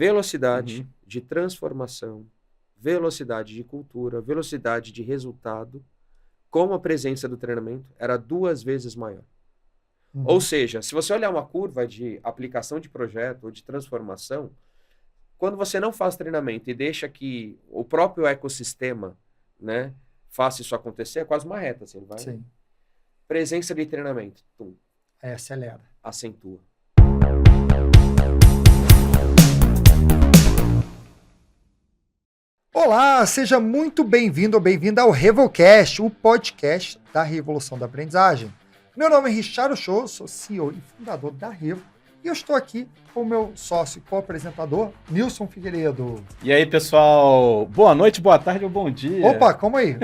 velocidade de transformação, velocidade de cultura, velocidade de resultado, como a presença do treinamento era 2 vezes maior. Ou seja, se você olhar uma curva de aplicação de projeto ou de transformação, quando você não faz treinamento e deixa que o próprio ecossistema, né, faça isso acontecer, é quase uma reta, assim, vai. Sim. Presença de treinamento, Acelera. acentua. Olá, seja muito bem-vindo ou bem-vinda ao RevoCast, o podcast da Revolução da Aprendizagem. Meu nome é Richard Show, sou CEO e fundador da Revo, e eu estou aqui com o meu sócio e co-apresentador, Nilson Figueiredo. E aí, pessoal? Boa noite, boa tarde ou bom dia. Opa, calma aí,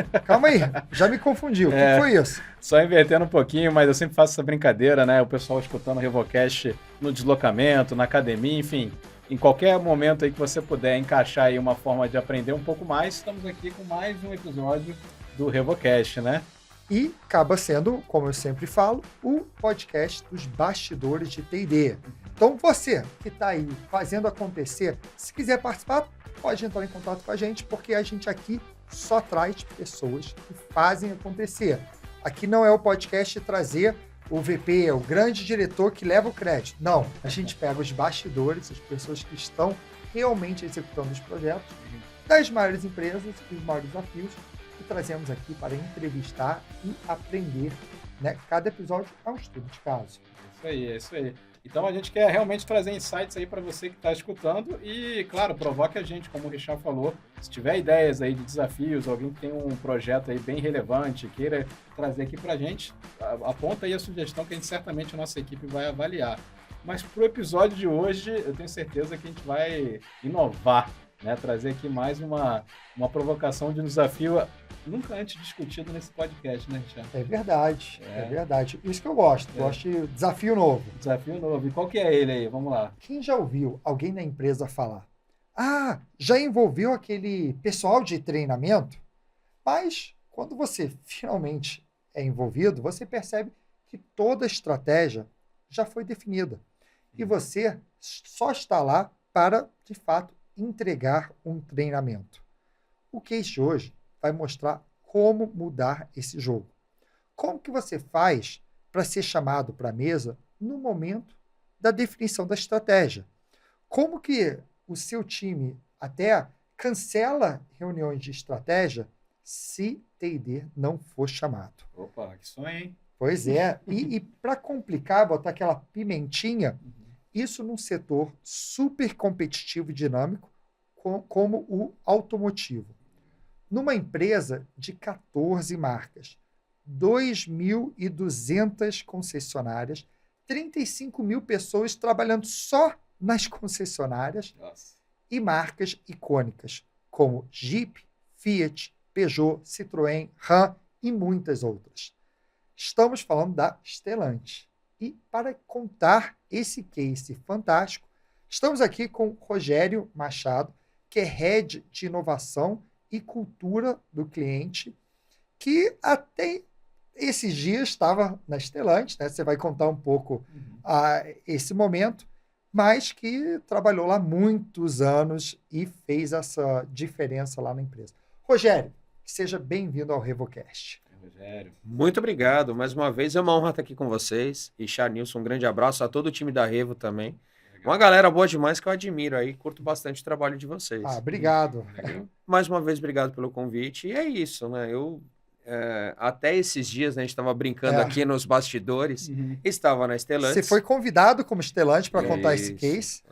já me confundiu. O que foi isso? Só invertendo um pouquinho, mas eu sempre faço essa brincadeira, né? O pessoal escutando o RevoCast no deslocamento, na academia, enfim. Em qualquer momento aí que você puder encaixar aí uma forma de aprender um pouco mais, estamos aqui com mais um episódio do RevoCast, né? E acaba sendo, como eu sempre falo, o podcast dos bastidores de T&D. Então você que está aí fazendo acontecer, se quiser participar, pode entrar em contato com a gente, porque a gente aqui só traz pessoas que fazem acontecer. Aqui não é o podcast trazer o VP, o grande diretor que leva o crédito. Não, a gente pega os bastidores, as pessoas que estão realmente executando os projetos das maiores empresas e os maiores desafios, e trazemos aqui para entrevistar e aprender, né? Cada episódio é um estudo de caso. É isso aí. Então a gente quer realmente trazer insights aí para você que está escutando e, claro, provoque a gente, como o Richard falou, se tiver ideias aí de desafios, alguém que tem um projeto aí bem relevante, queira trazer aqui para a gente, aponta aí a sugestão que certamente a nossa equipe vai avaliar. Mas para o episódio de hoje, eu tenho certeza que a gente vai inovar, né? Trazer aqui mais uma provocação de um desafio nunca antes discutido nesse podcast, né, Richard? É verdade. Isso que eu gosto. Gosto de desafio novo. Desafio novo. E qual que é ele aí? Vamos lá. Quem já ouviu alguém na empresa falar: ah, já envolveu aquele pessoal de treinamento? Mas quando você finalmente é envolvido, você percebe que toda a estratégia já foi definida. E você só está lá para, de fato, entregar um treinamento. O case de hoje vai mostrar como mudar esse jogo. Como que você faz para ser chamado para a mesa no momento da definição da estratégia? Como que o seu time até cancela reuniões de estratégia se T&D não for chamado? Opa, que sonho, hein? Pois é. E para complicar, botar aquela pimentinha, isso num setor super competitivo e dinâmico como o automotivo. Numa empresa de 14 marcas, 2.200 concessionárias, 35 mil pessoas trabalhando só nas concessionárias. Nossa. E marcas icônicas como Jeep, Fiat, Peugeot, Citroën, Ram e muitas outras. Estamos falando da Stellantis. E para contar esse case fantástico, estamos aqui com Rogério Machado, que é Head de Inovação e Cultura do Cliente, que até esses dias estava na Stellantis, né? Você vai contar um pouco esse momento, mas que trabalhou lá muitos anos e fez essa diferença lá na empresa. Rogério, seja bem-vindo ao RevoCast. Rogério. Muito obrigado. Mais uma vez é uma honra estar aqui com vocês. Richard, Nilson, um grande abraço a todo o time da Revo também. Uma galera boa demais que eu admiro aí, curto bastante o trabalho de vocês. Obrigado. Mais uma vez, obrigado pelo convite. E é isso, né? Até esses dias, né, a gente estava brincando aqui nos bastidores, estava na Stellantis. Você foi convidado como Stellantis para contar esse case.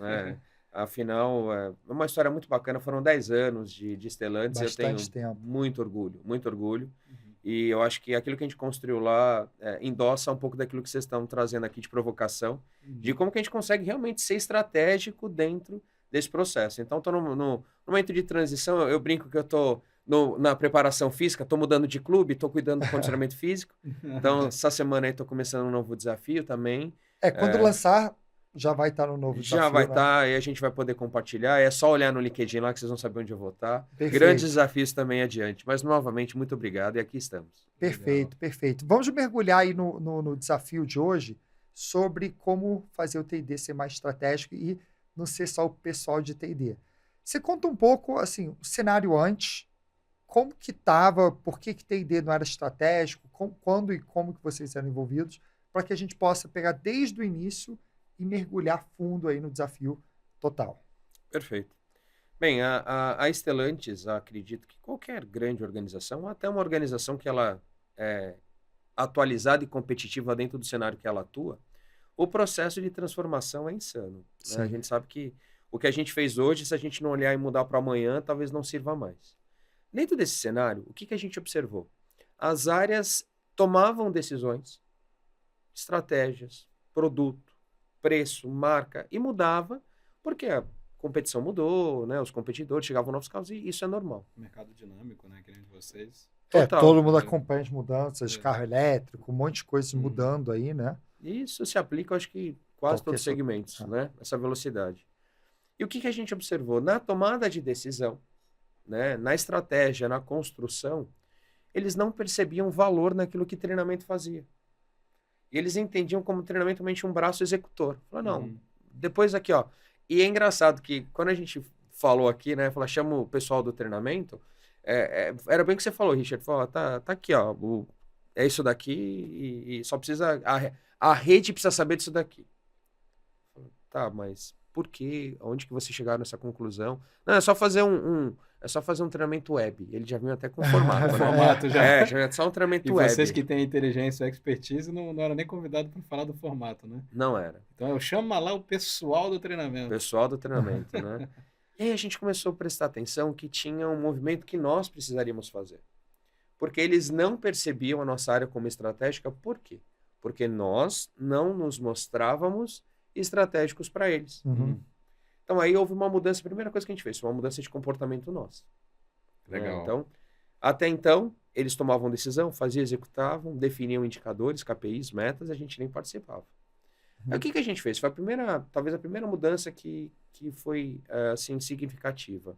Afinal, é uma história muito bacana. Foram 10 anos de Stellantis. Bastante eu tenho tempo. muito orgulho. E eu acho que aquilo que a gente construiu lá endossa um pouco daquilo que vocês estão trazendo aqui de provocação, de como que a gente consegue realmente ser estratégico dentro desse processo. Então, estou no momento de transição, eu brinco que eu estou na preparação física, estou mudando de clube, estou cuidando do condicionamento físico. Então, essa semana aí estou começando um novo desafio também. Quando lançar, já vai estar no novo desafio. Já vai estar, e a gente vai poder compartilhar. É só olhar no LinkedIn lá que vocês vão saber onde eu vou estar. Perfeito. Grandes desafios também adiante. Mas, novamente, muito obrigado e aqui estamos. Perfeito. Vamos mergulhar aí no desafio de hoje sobre como fazer o T&D ser mais estratégico e não ser só o pessoal de T&D. Você conta um pouco, assim, o cenário antes, como que estava, por que T&D não era estratégico, quando e como que vocês eram envolvidos, para que a gente possa pegar desde o início e mergulhar fundo aí no desafio total. Perfeito. Bem, a Stellantis, acredito que qualquer grande organização, até uma organização que ela é atualizada e competitiva dentro do cenário que ela atua, o processo de transformação é insano. Né? A Sim. gente sabe que o que a gente fez hoje, se a gente não olhar e mudar para amanhã, talvez não sirva mais. Dentro desse cenário, o que a gente observou? As áreas tomavam decisões, estratégias, produto, preço, marca, e mudava, porque a competição mudou, né? Os competidores chegavam novos carros e isso é normal. Mercado dinâmico, né? Que nem de vocês. Total. Todo mundo acompanha as mudanças, carro elétrico, um monte de coisas Uhum. mudando aí, né? Isso se aplica, eu acho que quase Qualquer todos os segmentos, né? Essa velocidade. E o que a gente observou? Na tomada de decisão, né? Na estratégia, na construção, eles não percebiam valor naquilo que treinamento fazia. E eles entendiam como treinamento somente um braço executor. Falaram, não, depois aqui, ó. E é engraçado que quando a gente falou aqui, né? Falou, chama o pessoal do treinamento. Era bem o que você falou, Richard. Falou, tá aqui, ó. É isso daqui e só precisa. A rede precisa saber disso daqui. Falei, tá, mas por quê? Onde que vocês chegaram nessa conclusão? Não, é só fazer é só fazer um treinamento web. Ele já vinha até com formato, né? Formato já. Já é só um treinamento E web. vocês que têm inteligência e expertise não eram nem convidados para falar do formato, né? Não era. Então eu chamo lá o pessoal do treinamento. Pessoal do treinamento, né? E aí a gente começou a prestar atenção que tinha um movimento que nós precisaríamos fazer. Porque eles não percebiam a nossa área como estratégica. Por quê? Porque nós não nos mostrávamos estratégicos para eles. Uhum. Então aí houve uma mudança. A primeira coisa que a gente fez foi uma mudança de comportamento nosso. Legal. Né? Então, até então, eles tomavam decisão, faziam, executavam, definiam indicadores, KPIs, metas, e a gente nem participava. Aí o que a gente fez? Foi talvez a primeira mudança que foi assim, significativa.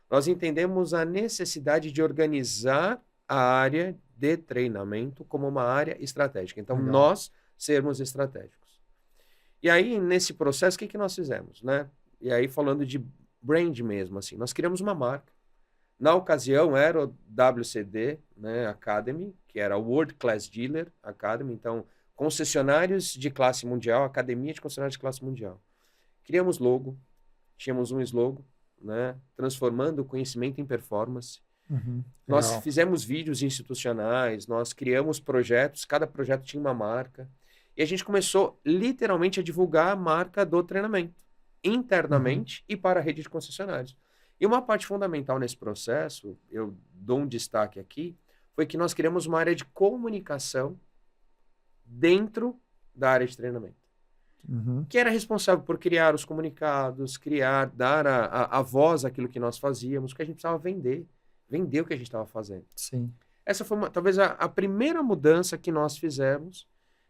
Nós entendemos a necessidade de organizar a área de treinamento como uma área estratégica. Então, Legal. nós sermos estratégicos. E aí, nesse processo, o que nós fizemos? Né? E aí, falando de brand mesmo, assim, nós criamos uma marca. Na ocasião, era o WCD, né, Academy, que era o World Class Dealer Academy. Então, concessionários de classe mundial, academia de concessionários de classe mundial. Criamos logo, tínhamos um slogan, né, transformando o conhecimento em performance. Uhum. Nós Legal. fizemos vídeos institucionais, nós criamos projetos, cada projeto tinha uma marca. E a gente começou literalmente a divulgar a marca do treinamento, internamente e para a rede de concessionários. E uma parte fundamental nesse processo, eu dou um destaque aqui, foi que nós criamos uma área de comunicação dentro da área de treinamento. Uhum. Que era responsável por criar os comunicados, dar a voz àquilo que nós fazíamos, que a gente precisava vender o que a gente estava fazendo. Sim. Essa foi talvez a primeira mudança que nós fizemos,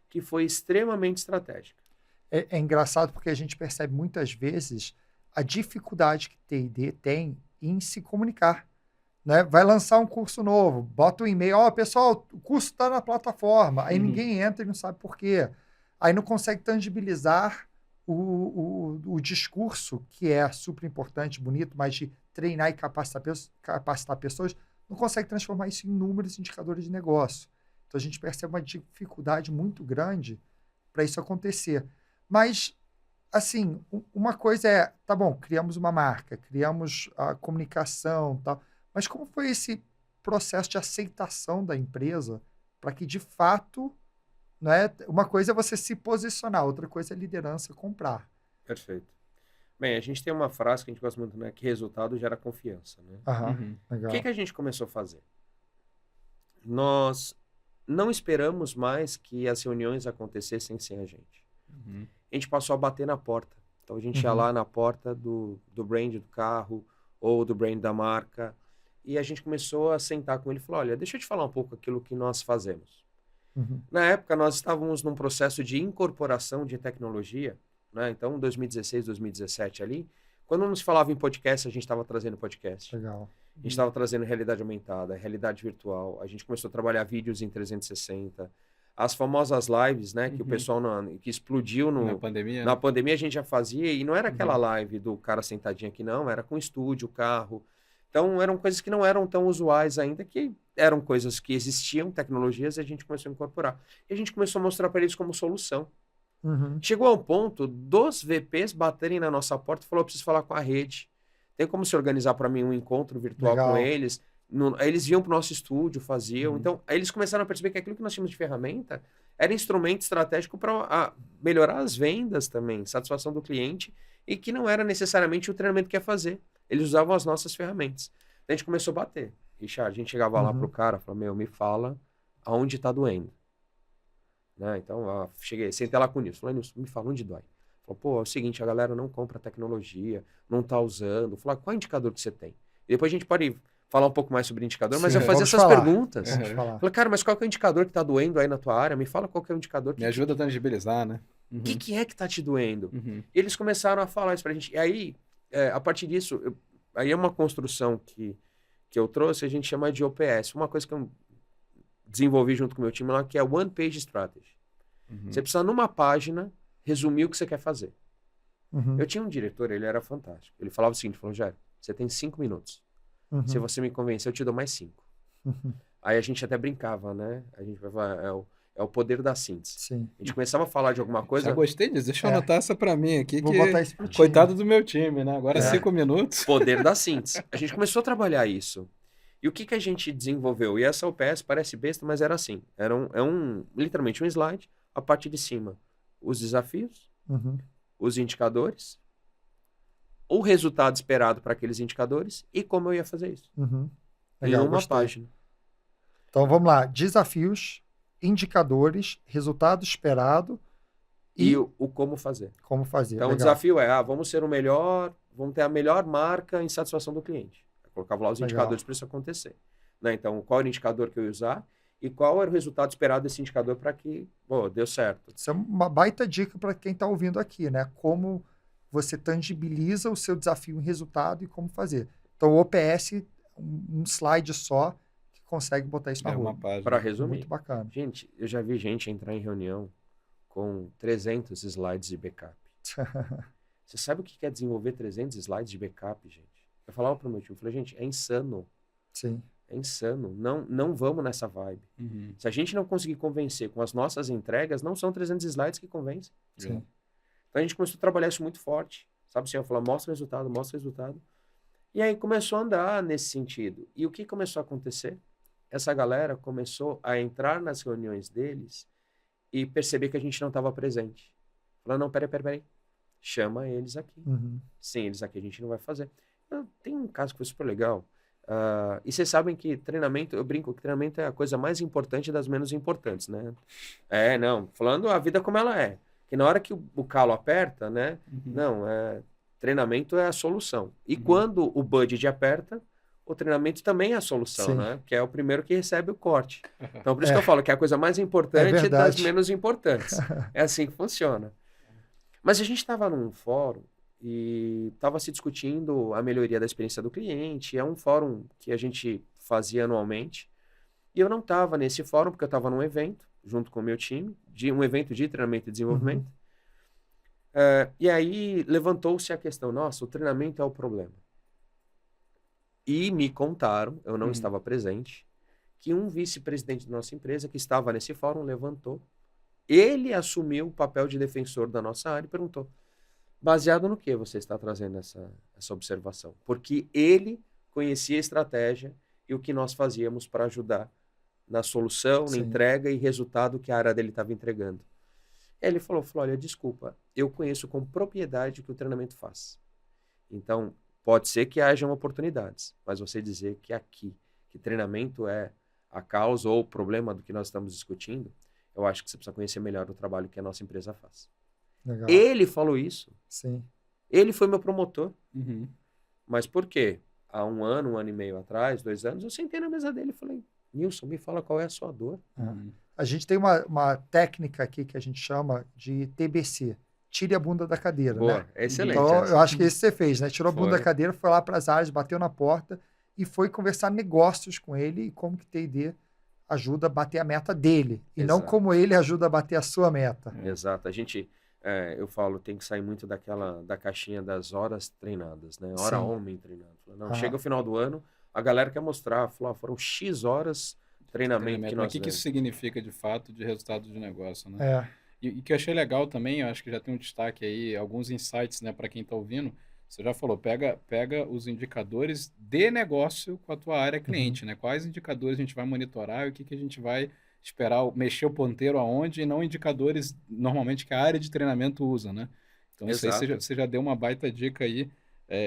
que foi extremamente estratégica. É engraçado porque a gente percebe muitas vezes a dificuldade que T&D tem em se comunicar. Né? Vai lançar um curso novo, bota um e-mail, pessoal, o curso está na plataforma, aí ninguém entra e não sabe por quê. Aí não consegue tangibilizar o discurso, que é super importante, bonito, mas de treinar e capacitar pessoas, não consegue transformar isso em números e indicadores de negócio. Então a gente percebe uma dificuldade muito grande para isso acontecer. Mas, assim, uma coisa é, tá bom, criamos uma marca, criamos a comunicação, tal, mas como foi esse processo de aceitação da empresa para que, de fato, né, uma coisa é você se posicionar, outra coisa é a liderança comprar. Perfeito. Bem, a gente tem uma frase que a gente gosta muito, né? Que resultado gera confiança, né? Legal. O que a gente começou a fazer? Nós não esperamos mais que as reuniões acontecessem sem a gente. A gente passou a bater na porta. Então, a gente ia lá na porta do brand do carro ou do brand da marca e a gente começou a sentar com ele e falou, olha, deixa eu te falar um pouco aquilo que nós fazemos. Na época, nós estávamos num processo de incorporação de tecnologia, né? Então, 2016, 2017 ali, quando não se falava em podcast, a gente estava trazendo podcast. Legal. A gente estava trazendo realidade aumentada, realidade virtual. A gente começou a trabalhar vídeos em 360. as famosas lives, né? Que o Uhum. pessoal que explodiu Na pandemia, na né? pandemia, a gente já fazia, e não era aquela Uhum. live do cara sentadinho aqui, não, era com estúdio, carro. Então, eram coisas que não eram tão usuais ainda, que eram coisas que existiam, tecnologias, e a gente começou a incorporar. E a gente começou a mostrar para eles como solução. Uhum. Chegou ao ponto dos VPs baterem na nossa porta e falou: eu preciso falar com a rede. Tem como se organizar para mim um encontro virtual com Legal. eles? Aí eles iam para o nosso estúdio, faziam. Uhum. Então, aí eles começaram a perceber que aquilo que nós tínhamos de ferramenta era instrumento estratégico para melhorar as vendas também, satisfação do cliente, e que não era necessariamente o treinamento que ia fazer. Eles usavam as nossas ferramentas. Então, a gente começou a bater. Richard, a gente chegava lá Uhum. pro cara, falou: meu, me fala aonde está doendo. Né? Então, cheguei, sentei lá com o Nilson. Falei: Nilson, me fala onde dói. Falou: pô, é o seguinte, a galera não compra tecnologia, não tá usando. Falei: qual indicador que você tem? E depois a gente pode falar um pouco mais sobre indicador, mas Sim, eu fazia vamos essas falar. perguntas. Vamos falar. Falei: cara, mas qual que é o indicador que tá doendo aí na tua área? Me fala qual que é o indicador Me ajuda a tangibilizar, né? O que é que tá te doendo? Uhum. E eles começaram a falar isso pra gente. E aí, a partir disso, aí é uma construção que eu trouxe, a gente chama de OPS. Uma coisa que eu desenvolvi junto com o meu time lá, que é One Page Strategy. Uhum. Você precisa, numa página, resumir o que você quer fazer. Uhum. Eu tinha um diretor, ele era fantástico. Ele falava o seguinte, falou: Jair, você tem 5 minutos. Uhum. Se você me convencer, eu te dou mais 5. Uhum. Aí a gente até brincava, né? A gente vai falar, é o poder da síntese. Sim. A gente começava a falar de alguma coisa... Já gostei disso. Deixa eu anotar essa pra mim aqui, Vou que botar isso pro time. coitado do meu time, né? Agora É. 5 minutos. Poder da síntese. A gente começou a trabalhar isso. E o que a gente desenvolveu? E essa OPS parece besta, mas era assim. Literalmente um slide, a parte de cima, os desafios, Uhum. os indicadores, o resultado esperado para aqueles indicadores e como eu ia fazer isso. Uhum. Em Legal, uma gostei. página. Então vamos lá. Desafios, indicadores, resultado esperado E e o como fazer. como fazer. Então, o Legal. desafio é, vamos ser o melhor, vamos ter a melhor marca em satisfação do cliente. Eu colocava lá os Legal. indicadores para isso acontecer. Né? Então, qual era o indicador que eu ia usar e qual era o resultado esperado desse indicador para que, deu certo. Isso é uma baita dica para quem está ouvindo aqui, né? Como você tangibiliza o seu desafio em resultado e como fazer. Então, o OPS, um slide só, que consegue botar isso na É rua. uma página. Para resumir. Muito bacana. Gente, eu já vi gente entrar em reunião com 300 slides de backup. Você sabe o que é desenvolver 300 slides de backup, gente? Eu falava para o meu time, eu falei: gente, é insano. Sim. É insano. Não vamos nessa vibe. Uhum. Se a gente não conseguir convencer com as nossas entregas, não são 300 slides que convencem. Sim. Então a gente começou a trabalhar isso muito forte. Sabe assim, eu falava: mostra o resultado, mostra o resultado. E aí começou a andar nesse sentido. E o que começou a acontecer? Essa galera começou a entrar nas reuniões deles e perceber que a gente não estava presente. Falando: não, peraí. Chama eles aqui. Uhum. Sem eles aqui a gente não vai fazer. Tem um caso que foi super legal. E vocês sabem que treinamento, eu brinco que treinamento é a coisa mais importante das menos importantes, né? Falando a vida como ela é. Que na hora que o calo aperta, né? Uhum. Treinamento é a solução. E Uhum. quando o budget aperta, o treinamento também é a solução, Sim. né? Que é o primeiro que recebe o corte. Então, por isso É. que eu falo que é a coisa mais importante das verdade. menos importantes. É assim que funciona. Mas a gente estava num fórum e estava se discutindo a melhoria da experiência do cliente. É um fórum que a gente fazia anualmente. E eu não estava nesse fórum, porque eu estava num evento, junto com o meu time, um evento de treinamento e desenvolvimento. E aí levantou-se a questão: nossa, o treinamento é o problema. E me contaram, eu não estava presente, que um vice-presidente da nossa empresa, que estava nesse fórum, levantou. Ele assumiu o papel de defensor da nossa área e perguntou: baseado no que você está trazendo essa observação? Porque ele conhecia a estratégia e o que nós fazíamos para ajudar na solução, na Sim. entrega e resultado que a área dele estava entregando. Ele falou: olha, desculpa, eu conheço com propriedade o que o treinamento faz. Então, pode ser que hajam oportunidades, mas você dizer que aqui, que treinamento é a causa ou o problema do que nós estamos discutindo, eu acho que você precisa conhecer melhor o trabalho que a nossa empresa faz. Legal. Ele falou isso. Sim. Ele foi meu promotor. Uhum. Mas por quê? Há um ano e meio atrás, 2 anos, eu sentei na mesa dele e falei: Nilson, me fala qual é a sua dor. Uhum. A gente tem uma técnica aqui que a gente chama de TBC. Tire a bunda da cadeira, Boa, né? é excelente. Então, essa. eu acho que isso você fez, né? Tirou a bunda Foi. da cadeira, foi lá para as áreas, bateu na porta e foi conversar negócios com ele e como que TD ajuda a bater a meta dele, e não Exato. como ele ajuda a bater a sua meta. Exato. A gente, eu falo, tem que sair muito da caixinha das horas treinadas, né? Hora Sim. homem treinado. Não, Aham. chega o final do ano, a galera quer mostrar, falar, foram X horas treinamento que Mas nós o que isso demos. significa de fato de resultado de negócio, né? É, E que eu achei legal também, eu acho que já tem um destaque aí, alguns insights, né, para quem está ouvindo. Você já falou, pega os indicadores de negócio com a tua área cliente, né? Quais indicadores a gente vai monitorar e o que que a gente vai esperar, mexer o ponteiro aonde e não indicadores normalmente que a área de treinamento usa, né? Então isso aí Exato. você já deu uma baita dica aí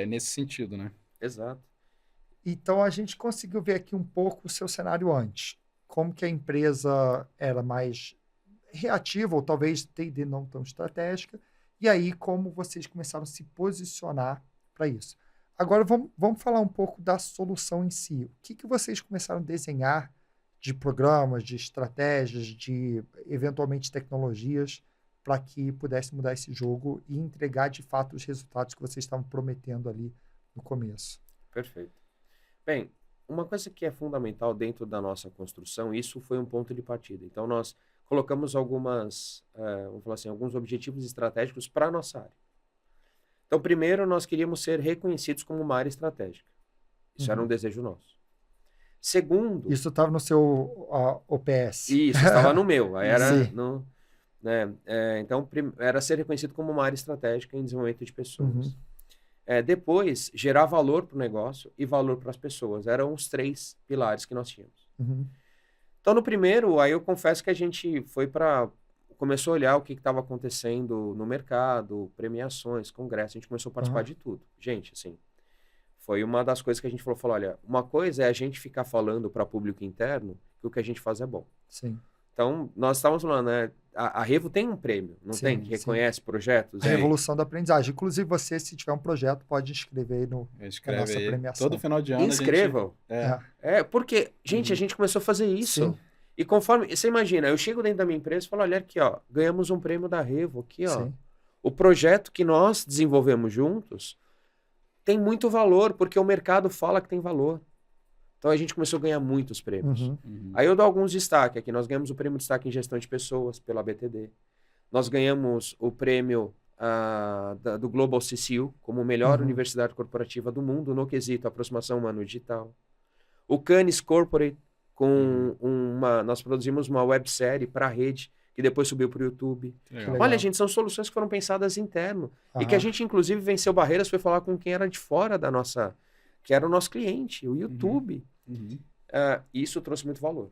nesse sentido, né? Exato. então a gente conseguiu ver aqui um pouco o seu cenário antes. Como que a empresa era mais reativa, ou talvez T&D não tão estratégica, e aí como vocês começaram a se posicionar para isso. Agora vamos falar um pouco da solução em si. O que vocês começaram a desenhar de programas, de estratégias, de eventualmente tecnologias para que pudesse mudar esse jogo e entregar de fato os resultados que vocês estavam prometendo ali no começo? Perfeito. Bem, uma coisa que é fundamental dentro da nossa construção, isso foi um ponto de partida. Então, nós colocamos vamos falar assim, alguns objetivos estratégicos para a nossa área. Então, primeiro, nós queríamos ser reconhecidos como uma área estratégica. Isso era um desejo nosso. Segundo, Isso estava no seu OPS. isso estava no meu. Aí era Sim. no, né, então, era ser reconhecido como uma área estratégica em desenvolvimento de pessoas. Depois, gerar valor para o negócio e valor para as pessoas. Eram os 3 pilares que nós tínhamos. Uhum. Então, no primeiro, aí eu confesso que a gente começou a olhar o que estava acontecendo no mercado, premiações, congressos, a gente começou a participar Aham. de tudo. Gente, assim, foi uma das coisas que a gente falou, olha, uma coisa é a gente ficar falando para público interno que o que a gente faz é bom. Sim. Então, nós estávamos falando, né, a Revo tem um prêmio, não Sim, tem? Que sim. reconhece projetos. A revolução da aprendizagem. Inclusive, você, se tiver um projeto, pode inscrever aí na Escreve nossa aí. premiação. Todo final de ano Inscrevam. a gente... Porque, gente, a gente começou a fazer isso. Sim. E conforme, você imagina, eu chego dentro da minha empresa e falo, olha aqui, ó, ganhamos um prêmio da Revo aqui, ó. Sim. O projeto que nós desenvolvemos juntos tem muito valor, porque o mercado fala que tem valor. Então a gente começou a ganhar muitos prêmios. Uhum. Aí eu dou alguns destaques aqui. Nós ganhamos o prêmio de destaque em gestão de pessoas pela BTD. Nós ganhamos o prêmio do Global CCU como melhor universidade corporativa do mundo no quesito aproximação humano-digital. O Cannes Corporate, nós produzimos uma websérie para a rede, que depois subiu para o YouTube. Legal. Legal. Olha, gente, são soluções que foram pensadas interno. E que a Aham. gente, inclusive, venceu barreiras, foi falar com quem era de fora da nossa... que era o nosso cliente, o YouTube. Isso trouxe muito valor.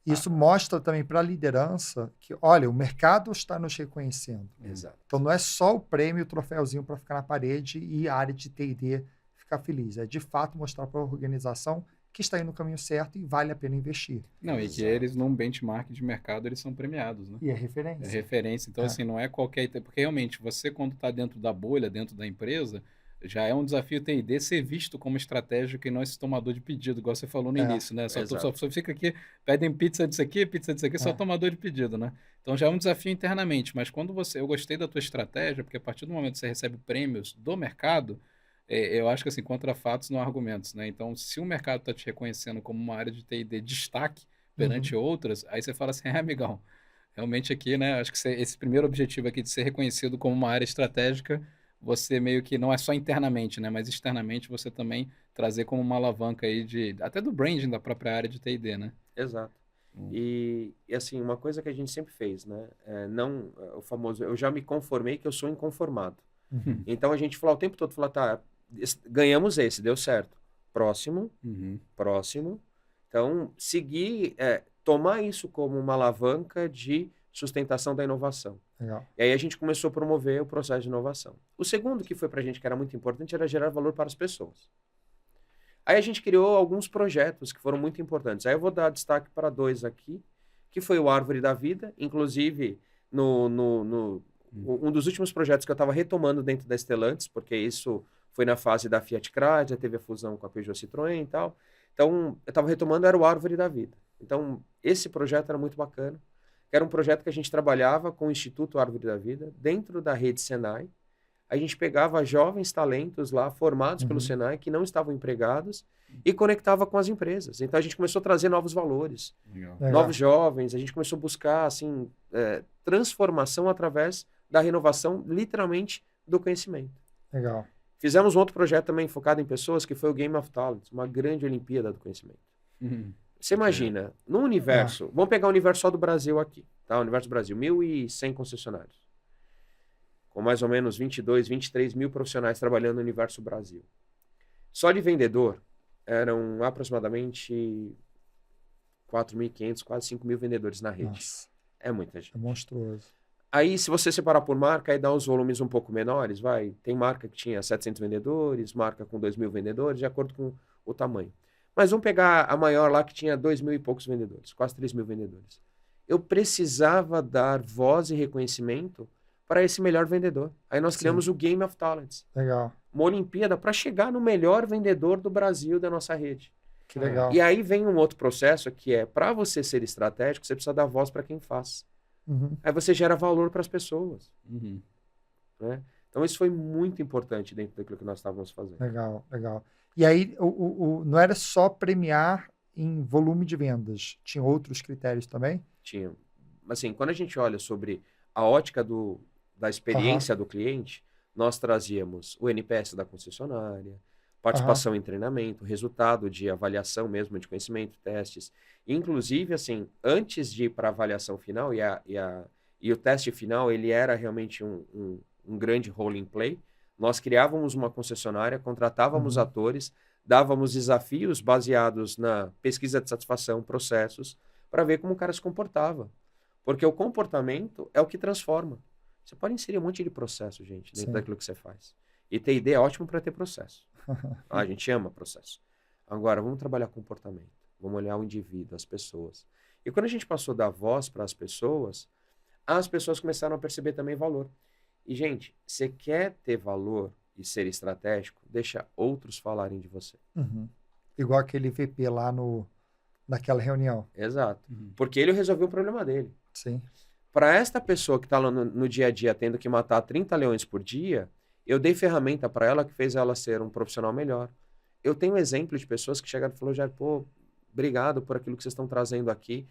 Isso mostra também para a liderança que, olha, o mercado está nos reconhecendo. Exato. Então, não é só o prêmio, o troféuzinho para ficar na parede e a área de T&D ficar feliz. É, de fato, mostrar para a organização que está indo no caminho certo e vale a pena investir. Não, e que Exato. eles, num benchmark de mercado, eles são premiados, né? E é É referência. referência. Então, assim, não é qualquer... Porque, realmente, você, quando está dentro da bolha, dentro da empresa, já é um desafio T&D ser visto como estratégico e não esse tomador de pedido, igual você falou no início, né? Só fica aqui, pedem pizza disso aqui, só tomador de pedido, né? Então, já é um desafio internamente. Mas quando eu gostei da tua estratégia, porque a partir do momento que você recebe prêmios do mercado, eu acho que, assim, contra fatos não há argumentos, né? Então, se o mercado está te reconhecendo como uma área de T&D destaque perante outras, aí você fala assim, amigão, realmente aqui, né? Acho que esse primeiro objetivo aqui de ser reconhecido como uma área estratégica, você meio que não é só internamente, né? Mas externamente você também trazer como uma alavanca aí até do branding da própria área de T&D, né? Exato. E assim, uma coisa que a gente sempre fez, né? O famoso, eu já me conformei que eu sou inconformado. Então a gente falou o tempo todo, tá, ganhamos esse, deu certo. Próximo. Então, seguir, tomar isso como uma alavanca de sustentação da inovação. Legal. E aí a gente começou a promover o processo de inovação. O segundo que foi para a gente que era muito importante era gerar valor para as pessoas. Aí a gente criou alguns projetos que foram muito importantes. Aí eu vou dar destaque para 2 aqui, que foi o Árvore da Vida, inclusive um dos últimos projetos que eu estava retomando dentro da Stellantis, porque isso foi na fase da Fiat Chrysler, já teve a fusão com a Peugeot Citroën e tal. Então, eu estava retomando, era o Árvore da Vida. Então, esse projeto era muito bacana. Era um projeto que a gente trabalhava com o Instituto Árvore da Vida, dentro da rede Senai, a gente pegava jovens talentos lá, formados pelo Senai, que não estavam empregados, e conectava com as empresas. Então a gente começou a trazer novos valores, Legal. novos jovens, a gente começou a buscar assim, transformação através da renovação, literalmente, do conhecimento. Legal. Fizemos um outro projeto também focado em pessoas, que foi o Game of Talent, uma grande Olimpíada do conhecimento. Você imagina, no universo, vamos pegar o universo só do Brasil aqui, tá? O universo do Brasil, 1.100 concessionários, com mais ou menos 22, 23 mil profissionais trabalhando no universo Brasil. Só de vendedor, eram aproximadamente 4.500, quase 5.000 vendedores na rede. Nossa, É muita gente. é monstruoso. Aí, se você separar por marca, aí dá uns volumes um pouco menores, tem marca que tinha 700 vendedores, marca com 2.000 vendedores, de acordo com o tamanho. Mas vamos pegar a maior lá, que tinha 2.000 e poucos vendedores, quase 3.000 vendedores. Eu precisava dar voz e reconhecimento para esse melhor vendedor. Aí nós criamos o Game of Talents, Legal. uma Olimpíada para chegar no melhor vendedor do Brasil da nossa rede. Que legal. E aí vem um outro processo que é, para você ser estratégico, você precisa dar voz para quem faz. Aí você gera valor para as pessoas. Né? Então isso foi muito importante dentro daquilo que nós estávamos fazendo. Legal, legal. E aí, não era só premiar em volume de vendas, tinha outros critérios também? Tinha. Assim, quando a gente olha sobre a ótica da experiência do cliente, nós trazíamos o NPS da concessionária, participação em treinamento, resultado de avaliação mesmo de conhecimento, testes. Inclusive, assim, antes de ir para a avaliação final, e o teste final, ele era realmente um grande role in play, nós criávamos uma concessionária, contratávamos atores, dávamos desafios baseados na pesquisa de satisfação, processos, para ver como o cara se comportava. Porque o comportamento é o que transforma. Você pode inserir um monte de processo, gente, dentro daquilo que você faz. E ter ideia é ótimo para ter processo. A gente ama processo. Agora, vamos trabalhar comportamento. Vamos olhar o indivíduo, as pessoas. E quando a gente passou a dar voz para as pessoas começaram a perceber também valor. E, gente, você quer ter valor e ser estratégico, deixa outros falarem de você. Igual aquele VP lá naquela reunião. Exato. Porque ele resolveu o problema dele. Sim. Para esta pessoa que está lá no dia a dia tendo que matar 30 leões por dia, eu dei ferramenta para ela que fez ela ser um profissional melhor. Eu tenho exemplo de pessoas que chegaram e falaram, Jair, obrigado por aquilo que vocês estão trazendo aqui.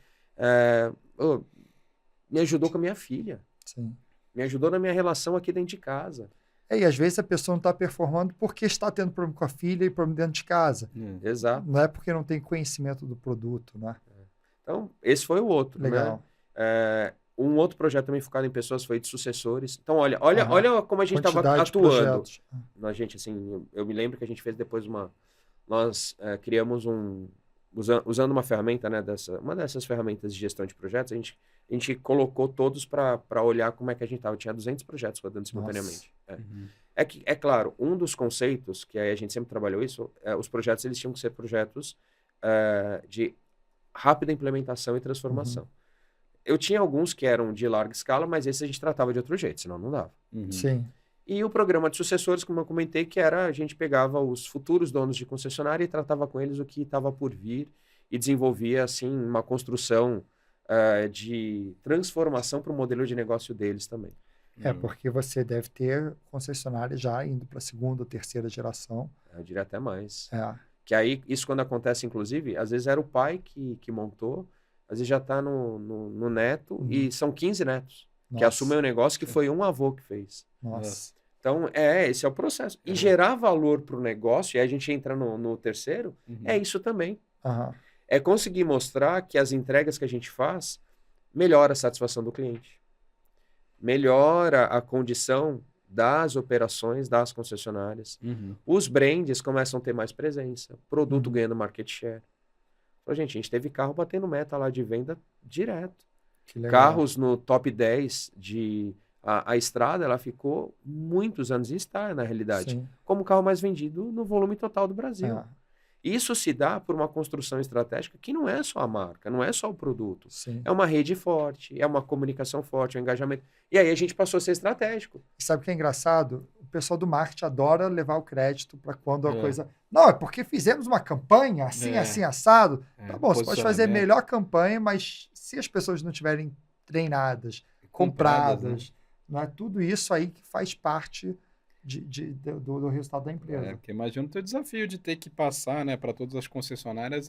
Me ajudou com a minha filha. Sim. Me ajudou na minha relação aqui dentro de casa. E às vezes a pessoa não está performando porque está tendo problema com a filha e problema dentro de casa. Exato. Não é porque não tem conhecimento do produto, né? Então, esse foi o outro. Legal. Né? Um outro projeto também focado em pessoas foi de sucessores. Então, olha como a gente estava atuando. Gente, assim, eu me lembro que a gente fez depois nós criamos usando uma ferramenta, né, uma dessas ferramentas de gestão de projetos, a gente colocou todos para olhar como é que a gente estava. Tinha 200 projetos rodando simultaneamente. É claro, um dos conceitos, que a gente sempre trabalhou isso, os projetos eles tinham que ser projetos de rápida implementação e transformação. Eu tinha alguns que eram de larga escala, mas esses a gente tratava de outro jeito, senão não dava. Sim. E o programa de sucessores, como eu comentei, que era a gente pegava os futuros donos de concessionária e tratava com eles o que estava por vir e desenvolvia, assim, uma construção de transformação para o modelo de negócio deles também. Porque você deve ter concessionária já indo para a segunda ou terceira geração. Eu diria até mais. Que aí, isso quando acontece, inclusive, às vezes era o pai que montou, às vezes já está no neto, e são 15 netos que assumem o negócio que foi um avô que fez. Nossa. Então, esse é o processo. E gerar valor para o negócio, e aí a gente entra no terceiro, é isso também. É conseguir mostrar que as entregas que a gente faz melhora a satisfação do cliente. Melhora a condição das operações das concessionárias. Os brands começam a ter mais presença. Produto ganhando market share. Então, gente, a gente teve carro batendo meta lá de venda direto. Carros no top 10 de... A estrada, ela ficou muitos anos, e está, na realidade, como o carro mais vendido no volume total do Brasil. Isso se dá por uma construção estratégica que não é só a marca, não é só o produto. É uma rede forte, é uma comunicação forte, é um engajamento. E aí a gente passou a ser estratégico. Sabe o que é engraçado? O pessoal do marketing adora levar o crédito para quando a coisa... Não, é porque fizemos uma campanha assim, assim, assado. Tá bom, você pode fazer a melhor campanha, mas se as pessoas não estiverem treinadas, compradas, né? Não é tudo isso aí que faz parte do resultado da empresa. Porque imagina o teu desafio de ter que passar, né, para todas as concessionárias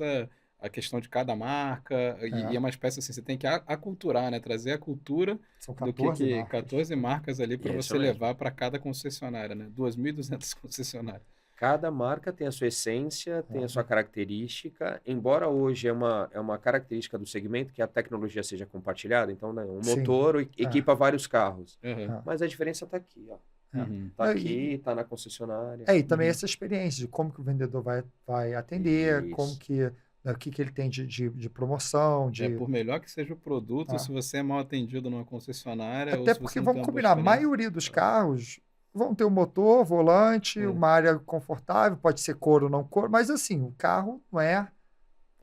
a questão de cada marca, e é uma espécie assim, você tem que aculturar, né, trazer a cultura São do 14 marcas. 14 marcas ali para Isso você mesmo. levar para cada concessionária, né, 2.200 concessionárias. Cada marca tem a sua essência, tem a sua característica, embora hoje é uma característica do segmento que a tecnologia seja compartilhada, então, né, um Sim. motor equipa vários carros, Uhum. mas a diferença está aqui, ó. Uhum. Tá Não, aqui, está na concessionária. E também essa experiência de como que o vendedor vai atender, Isso. como que, né, o que ele tem de promoção, Por melhor que seja o produto, se você é mal atendido numa concessionária, ou Até se porque você não vamos tem uma boa combinar, a experiência. maioria dos carros vão ter um motor, volante, uma área confortável, pode ser couro ou não couro, mas assim, o carro não é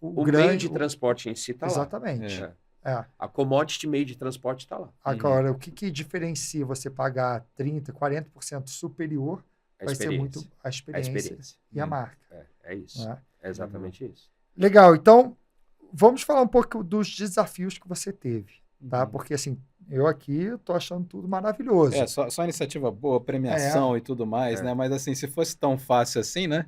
O meio de transporte em si está lá. Exatamente. A commodity meio de transporte está lá. Agora, o que diferencia você pagar 30%, 40% superior vai ser muito a experiência e a marca. É isso. Né? É exatamente isso. Legal. Então, vamos falar um pouco dos desafios que você teve, tá? Porque, assim, eu aqui tô achando tudo maravilhoso. Só iniciativa boa, premiação e tudo mais, né? Mas, assim, se fosse tão fácil assim, né?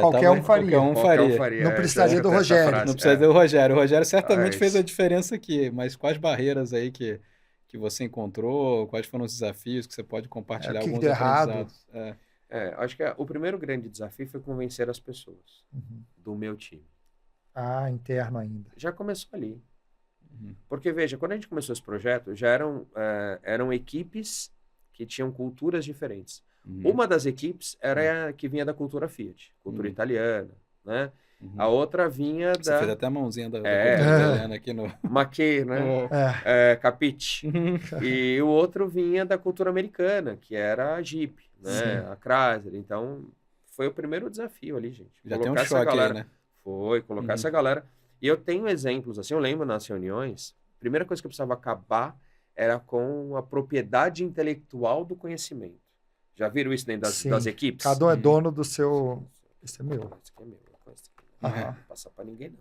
Qualquer um faria. Qualquer um faria. Não precisaria do Rogério. Não precisaria do Rogério. O Rogério certamente fez a diferença aqui, mas quais barreiras aí que você encontrou? Quais foram os desafios que você pode compartilhar? Que alguns deu errado? aprendizados? Acho que o primeiro grande desafio foi convencer as pessoas do meu time. Interno ainda. Já começou ali. Porque, veja, quando a gente começou esse projeto, já eram equipes que tinham culturas diferentes. Uma das equipes era a que vinha da cultura Fiat, cultura italiana, né? A outra vinha Você da... fez até a mãozinha da cultura italiana aqui no... Maquet, né? Capite. E o outro vinha da cultura americana, que era a Jeep, né? A Chrysler. Então, foi o primeiro desafio ali, gente. Já tem um choque aí, né? Foi, colocar essa galera. E eu tenho exemplos, assim, eu lembro nas reuniões, a primeira coisa que eu precisava acabar era com a propriedade intelectual do conhecimento. Já viram isso dentro das equipes? Cada um é dono do seu... Esse é meu. Esse aqui é meu. Não vou passar para ninguém, não.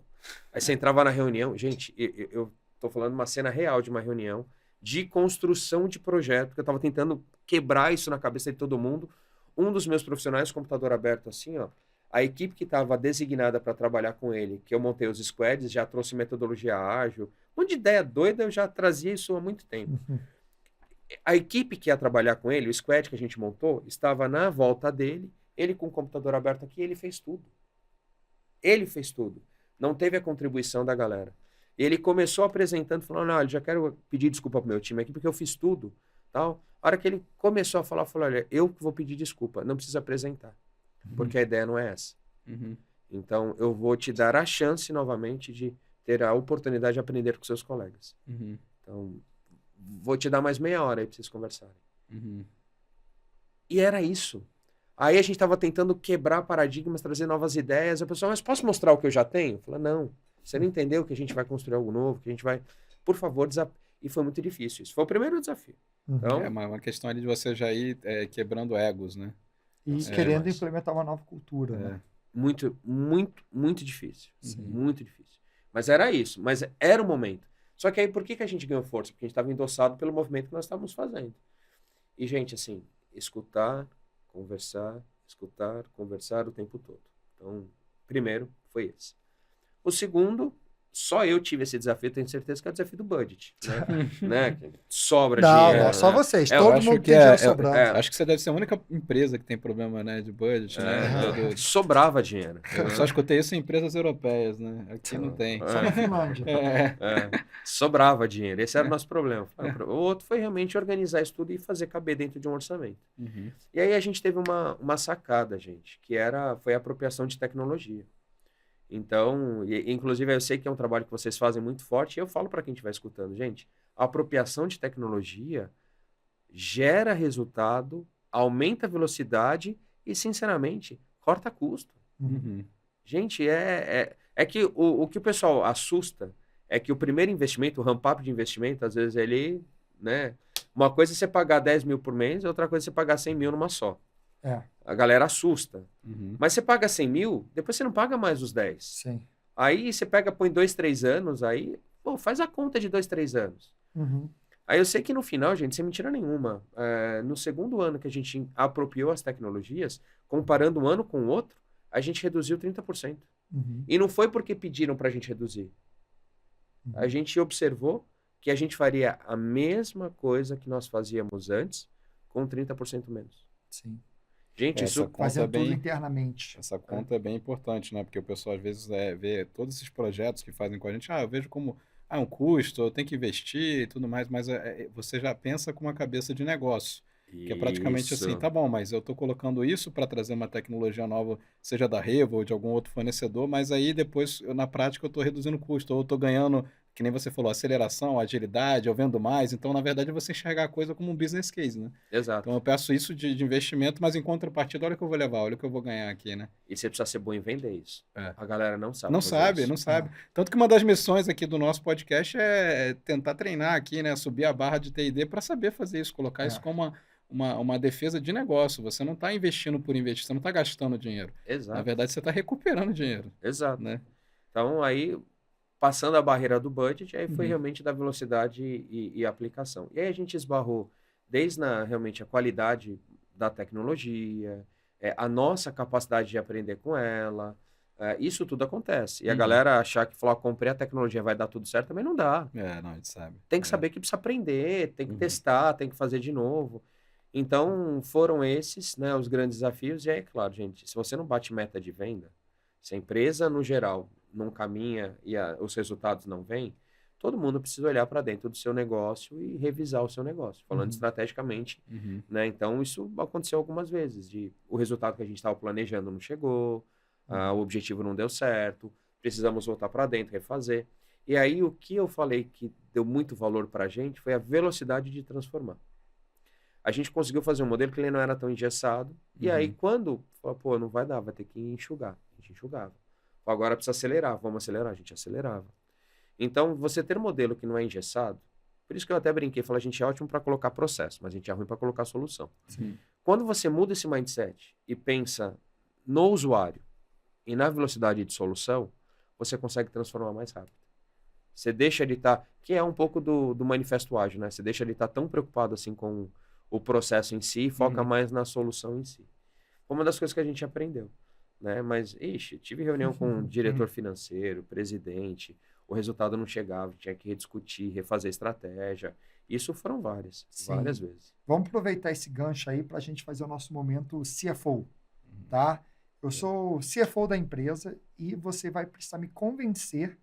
Aí você entrava na reunião, gente, eu tô falando uma cena real de uma reunião de construção de projeto, porque eu tava tentando quebrar isso na cabeça de todo mundo. Um dos meus profissionais, computador aberto assim, ó, a equipe que estava designada para trabalhar com ele, que eu montei os squads, já trouxe metodologia ágil, um monte de ideia doida, eu já trazia isso há muito tempo. A equipe que ia trabalhar com ele, o squad que a gente montou, estava na volta dele, ele com o computador aberto aqui, ele fez tudo. Ele fez tudo. Não teve a contribuição da galera. Ele começou apresentando, falando, não, eu já quero pedir desculpa pro meu time aqui, porque eu fiz tudo. Tal. A hora que ele começou a falar, falou, olha, eu vou pedir desculpa, não precisa apresentar. Porque a ideia não é essa. Então, eu vou te dar a chance, novamente, de ter a oportunidade de aprender com seus colegas. Então, vou te dar mais meia hora aí para vocês conversarem. E era isso. Aí a gente estava tentando quebrar paradigmas, trazer novas ideias. A pessoa, mas posso mostrar o que eu já tenho? Eu falei, não, você não entendeu que a gente vai construir algo novo, que a gente vai... Por favor, E foi muito difícil. Isso foi o primeiro desafio. Então, é uma questão ali de você já ir quebrando egos, né? E querendo implementar uma nova cultura. Né? Muito, muito, muito difícil. Muito difícil. Mas era isso. Mas era o momento. Só que aí, por que a gente ganhou força? Porque a gente estava endossado pelo movimento que nós estávamos fazendo. E, gente, assim, escutar, conversar o tempo todo. Então, primeiro foi esse. O segundo, só eu tive esse desafio, tenho certeza que é o desafio do budget. Né? Sobra dinheiro. Não, só vocês. Eu todo acho mundo que tem dinheiro sobrando. Acho que você deve ser a única empresa que tem problema, né, de budget, né? Sobrava dinheiro. Eu só escutei isso em empresas europeias, né? Aqui não tem. Só na Finlândia. Sobrava dinheiro. Esse era o nosso problema. O outro foi realmente organizar isso tudo e fazer caber dentro de um orçamento. E aí a gente teve uma sacada, gente, que foi a apropriação de tecnologia. Então, inclusive eu sei que é um trabalho que vocês fazem muito forte, e eu falo para quem estiver escutando, gente, a apropriação de tecnologia gera resultado, aumenta a velocidade e, sinceramente, corta custo. Gente, é que o que o pessoal assusta é que o primeiro investimento, o ramp-up de investimento, às vezes ele, né, uma coisa é você pagar 10 mil por mês, outra coisa é você pagar 100 mil numa só. A galera assusta. Mas você paga 100 mil, depois você não paga mais os 10. Sim. Aí você põe 2, 3 anos, aí, faz a conta de 2, 3 anos. Aí eu sei que no final, gente, sem mentira nenhuma, no segundo ano que a gente apropriou as tecnologias, comparando um ano com o outro, a gente reduziu 30%. Uhum. E não foi porque pediram para a gente reduzir. A gente observou que a gente faria a mesma coisa que nós fazíamos antes, com 30% menos. Sim. Gente, Essa isso conta Fazendo é bem, tudo internamente. essa conta é bem importante, né? Porque o pessoal às vezes vê todos esses projetos que fazem com a gente, eu vejo como um custo, eu tenho que investir e tudo mais, mas você já pensa com uma cabeça de negócio. Que é praticamente assim, Isso. tá bom, mas eu estou colocando isso para trazer uma tecnologia nova, seja da Revo ou de algum outro fornecedor, mas aí depois, na prática, eu estou reduzindo o custo, ou eu estou ganhando, que nem você falou, aceleração, agilidade, eu vendo mais. Então, na verdade, é você enxergar a coisa como um business case, né? Exato. Então, eu peço isso de investimento, mas em contrapartida, olha o que eu vou levar, olha o que eu vou ganhar aqui, né? E você precisa ser bom em vender isso. É. A galera não sabe Não fazer sabe, isso. não sabe. Tanto que uma das missões aqui do nosso podcast é tentar treinar aqui, né? Subir a barra de T&D para saber fazer isso, colocar isso como uma defesa de negócio. Você não está investindo por investir, você não está gastando dinheiro. Exato. Na verdade, você está recuperando dinheiro. Exato. Né? Então, aí, passando a barreira do budget, aí foi Uhum. realmente da velocidade e aplicação. E aí a gente esbarrou desde realmente a qualidade da tecnologia, a nossa capacidade de aprender com ela. Isso tudo acontece. E a galera achar que falar, comprei a tecnologia, vai dar tudo certo, também não dá. Não, a gente sabe. Tem que saber que precisa aprender, tem que testar, tem que fazer de novo. Então, foram esses, né, os grandes desafios. E aí, claro, gente, se você não bate meta de venda, se a empresa, no geral, não caminha e os resultados não vêm, todo mundo precisa olhar para dentro do seu negócio e revisar o seu negócio, falando estrategicamente. Né? Então, isso aconteceu algumas vezes, o resultado que a gente estava planejando não chegou, o objetivo não deu certo, precisamos voltar para dentro, refazer. E aí, o que eu falei que deu muito valor para a gente foi a velocidade de transformar. A gente conseguiu fazer um modelo que ele não era tão engessado. E aí, quando falou, não vai dar, vai ter que enxugar. A gente enxugava. Agora precisa acelerar, vamos acelerar. A gente acelerava. Então, você ter um modelo que não é engessado, por isso que eu até brinquei, falei, a gente é ótimo para colocar processo, mas a gente é ruim para colocar solução. Quando você muda esse mindset e pensa no usuário e na velocidade de solução, você consegue transformar mais rápido. Você deixa de estar, que é um pouco do manifesto ágil, né? Você deixa de estar tão preocupado assim com o processo em si e foca mais na solução em si. Foi uma das coisas que a gente aprendeu, né? Mas, tive reunião com o diretor financeiro, presidente, o resultado não chegava, tinha que rediscutir, refazer estratégia. Isso foram várias vezes. Vamos aproveitar esse gancho aí para a gente fazer o nosso momento CFO, tá? Eu sou o CFO da empresa e você vai precisar me convencer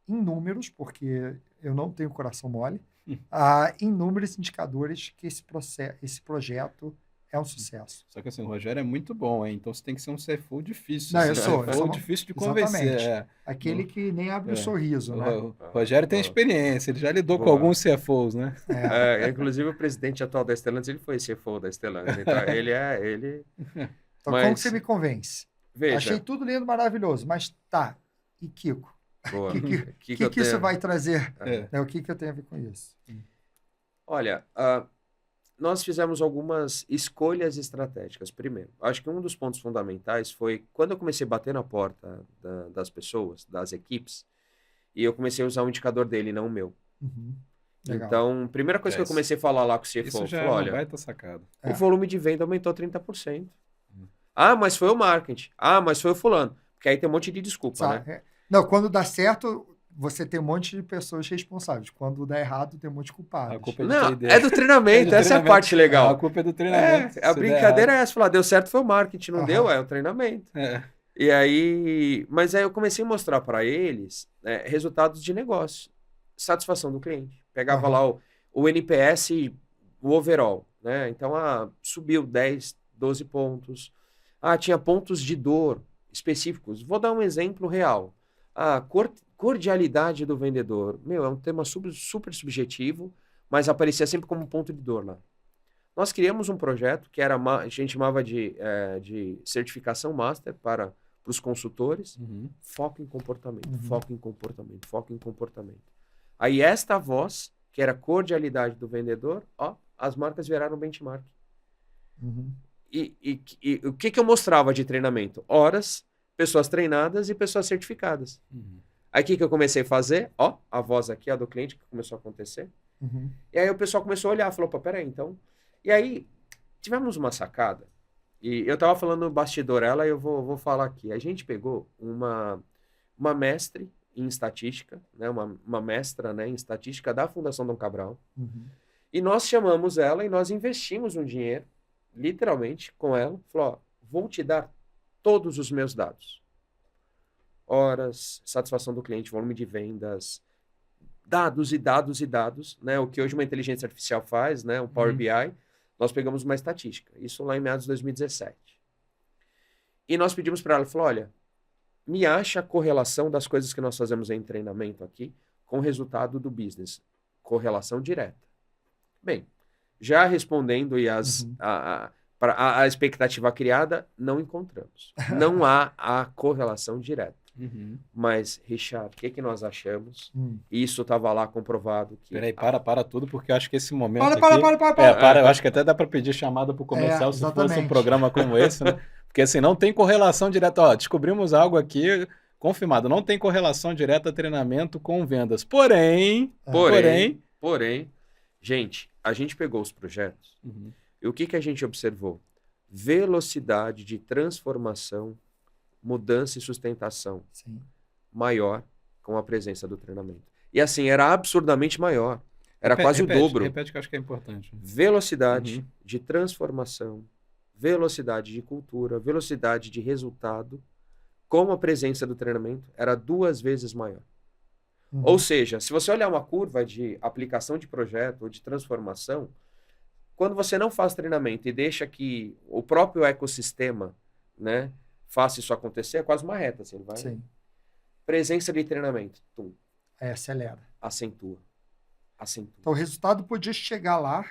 em números, porque eu não tenho coração mole, em números indicadores que esse projeto é um sucesso. Só que assim, o Rogério é muito bom, hein? Então você tem que ser um CFO difícil. Não, eu sou difícil de convencer. Aquele que nem abre um sorriso, né? O Rogério tem experiência, ele já lidou com alguns CFOs, né? Inclusive o presidente atual da Stellantis, ele foi CFO da Stellantis. Então, ele... Então, como que você me convence? Veja. Achei tudo lindo, maravilhoso, mas tá, e Kiko? Boa. O que isso vai trazer? O que eu tenho a ver com isso? Olha, nós fizemos algumas escolhas estratégicas. Primeiro, acho que um dos pontos fundamentais foi quando eu comecei a bater na porta das pessoas, das equipes, e eu comecei a usar o indicador dele, não o meu. Então, primeira coisa que eu comecei a falar lá com o CFO, isso já falou, olha, vai estar sacado. O volume de venda aumentou 30%. Mas foi o marketing. Mas foi o fulano. Porque aí tem um monte de desculpa, né? Não, quando dá certo, você tem um monte de pessoas responsáveis. Quando dá errado, tem um monte de culpados. A culpa é do treinamento. Essa é a parte legal. A culpa é do treinamento. A brincadeira é essa. Falar, deu certo foi o marketing, não deu, é o treinamento. E aí... Mas aí eu comecei a mostrar para eles resultados de negócio. Satisfação do cliente. Pegava lá o NPS, o overall, né? Então, subiu 10, 12 pontos. Tinha pontos de dor específicos. Vou dar um exemplo real. Cordialidade do vendedor. É um tema super subjetivo, mas aparecia sempre como um ponto de dor lá. Nós criamos um projeto que a gente chamava de certificação master para os consultores. Foco em comportamento, foco em comportamento, foco em comportamento. Aí esta voz, que era cordialidade do vendedor, as marcas viraram benchmark. E o que eu mostrava de treinamento? Horas, pessoas treinadas e pessoas certificadas. Aí o que eu comecei a fazer? A voz aqui, a do cliente, que começou a acontecer. Uhum. E aí o pessoal começou a olhar, falou, pô, peraí, então... E aí, tivemos uma sacada, e eu tava falando no bastidor, ela, e eu vou falar aqui. A gente pegou uma mestre em estatística, né, uma mestra, né, em estatística da Fundação Dom Cabral, Uhum. e nós chamamos ela e nós investimos um dinheiro, literalmente, com ela. Falou, ó, vou te dar todos os meus dados. Horas, satisfação do cliente, volume de vendas, dados e dados e dados, né? O que hoje uma inteligência artificial faz, né? Um Power BI. Nós pegamos uma estatística. Isso lá em meados de 2017. E nós pedimos para ela, falou, olha, me acha a correlação das coisas que nós fazemos em treinamento aqui com o resultado do business. Correlação direta. Bem, já respondendo e a expectativa criada, não encontramos. Não há a correlação direta. Mas, Richard, o que nós achamos? Isso estava lá comprovado. Que Peraí, para tudo, porque eu acho que esse momento Para. eu acho que até dá para pedir chamada para o comercial se fosse um exatamente. programa como esse, né? Porque assim, não tem correlação direta. Ó, descobrimos algo aqui confirmado. Não tem correlação direta treinamento com vendas. Porém, gente, a gente pegou os projetos e o que a gente observou? Velocidade de transformação, mudança e sustentação maior com a presença do treinamento. E assim, era absurdamente maior. Era quase o dobro. Repete que eu acho que é importante. Velocidade de transformação, velocidade de cultura, velocidade de resultado, com a presença do treinamento, era 2 vezes maior. Ou seja, se você olhar uma curva de aplicação de projeto ou de transformação, quando você não faz treinamento e deixa que o próprio ecossistema, né, faça isso acontecer, é quase uma reta. Assim, ele vai... Sim. Presença de treinamento. Acelera. Acentua. Então, o resultado podia chegar lá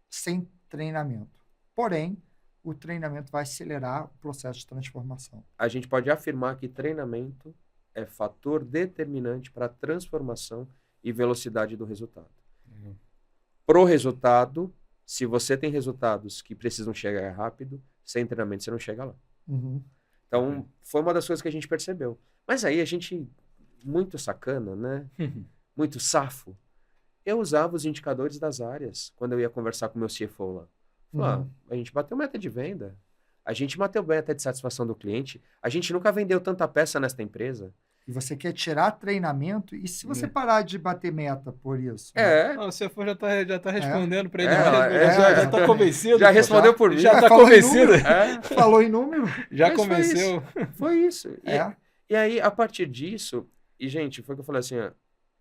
sem treinamento. Porém, o treinamento vai acelerar o processo de transformação. A gente pode afirmar que treinamento é fator determinante para a transformação e velocidade do resultado. Pro resultado, se você tem resultados que precisam chegar rápido, sem treinamento você não chega lá. Então, foi uma das coisas que a gente percebeu. Mas aí a gente, muito sacana, né? Muito safo. Eu usava os indicadores das áreas quando eu ia conversar com o meu CFO lá. Falei, a gente bateu meta de venda. A gente bateu meta de satisfação do cliente. A gente nunca vendeu tanta peça nesta empresa. E você quer tirar treinamento, e se você parar de bater meta por isso? O CFO já tá respondendo para ele. Já está convencido. Já respondeu por mim. Já está convencido. Falou em número. Já convenceu. Foi isso. E aí, a partir disso, e gente, foi o que eu falei assim,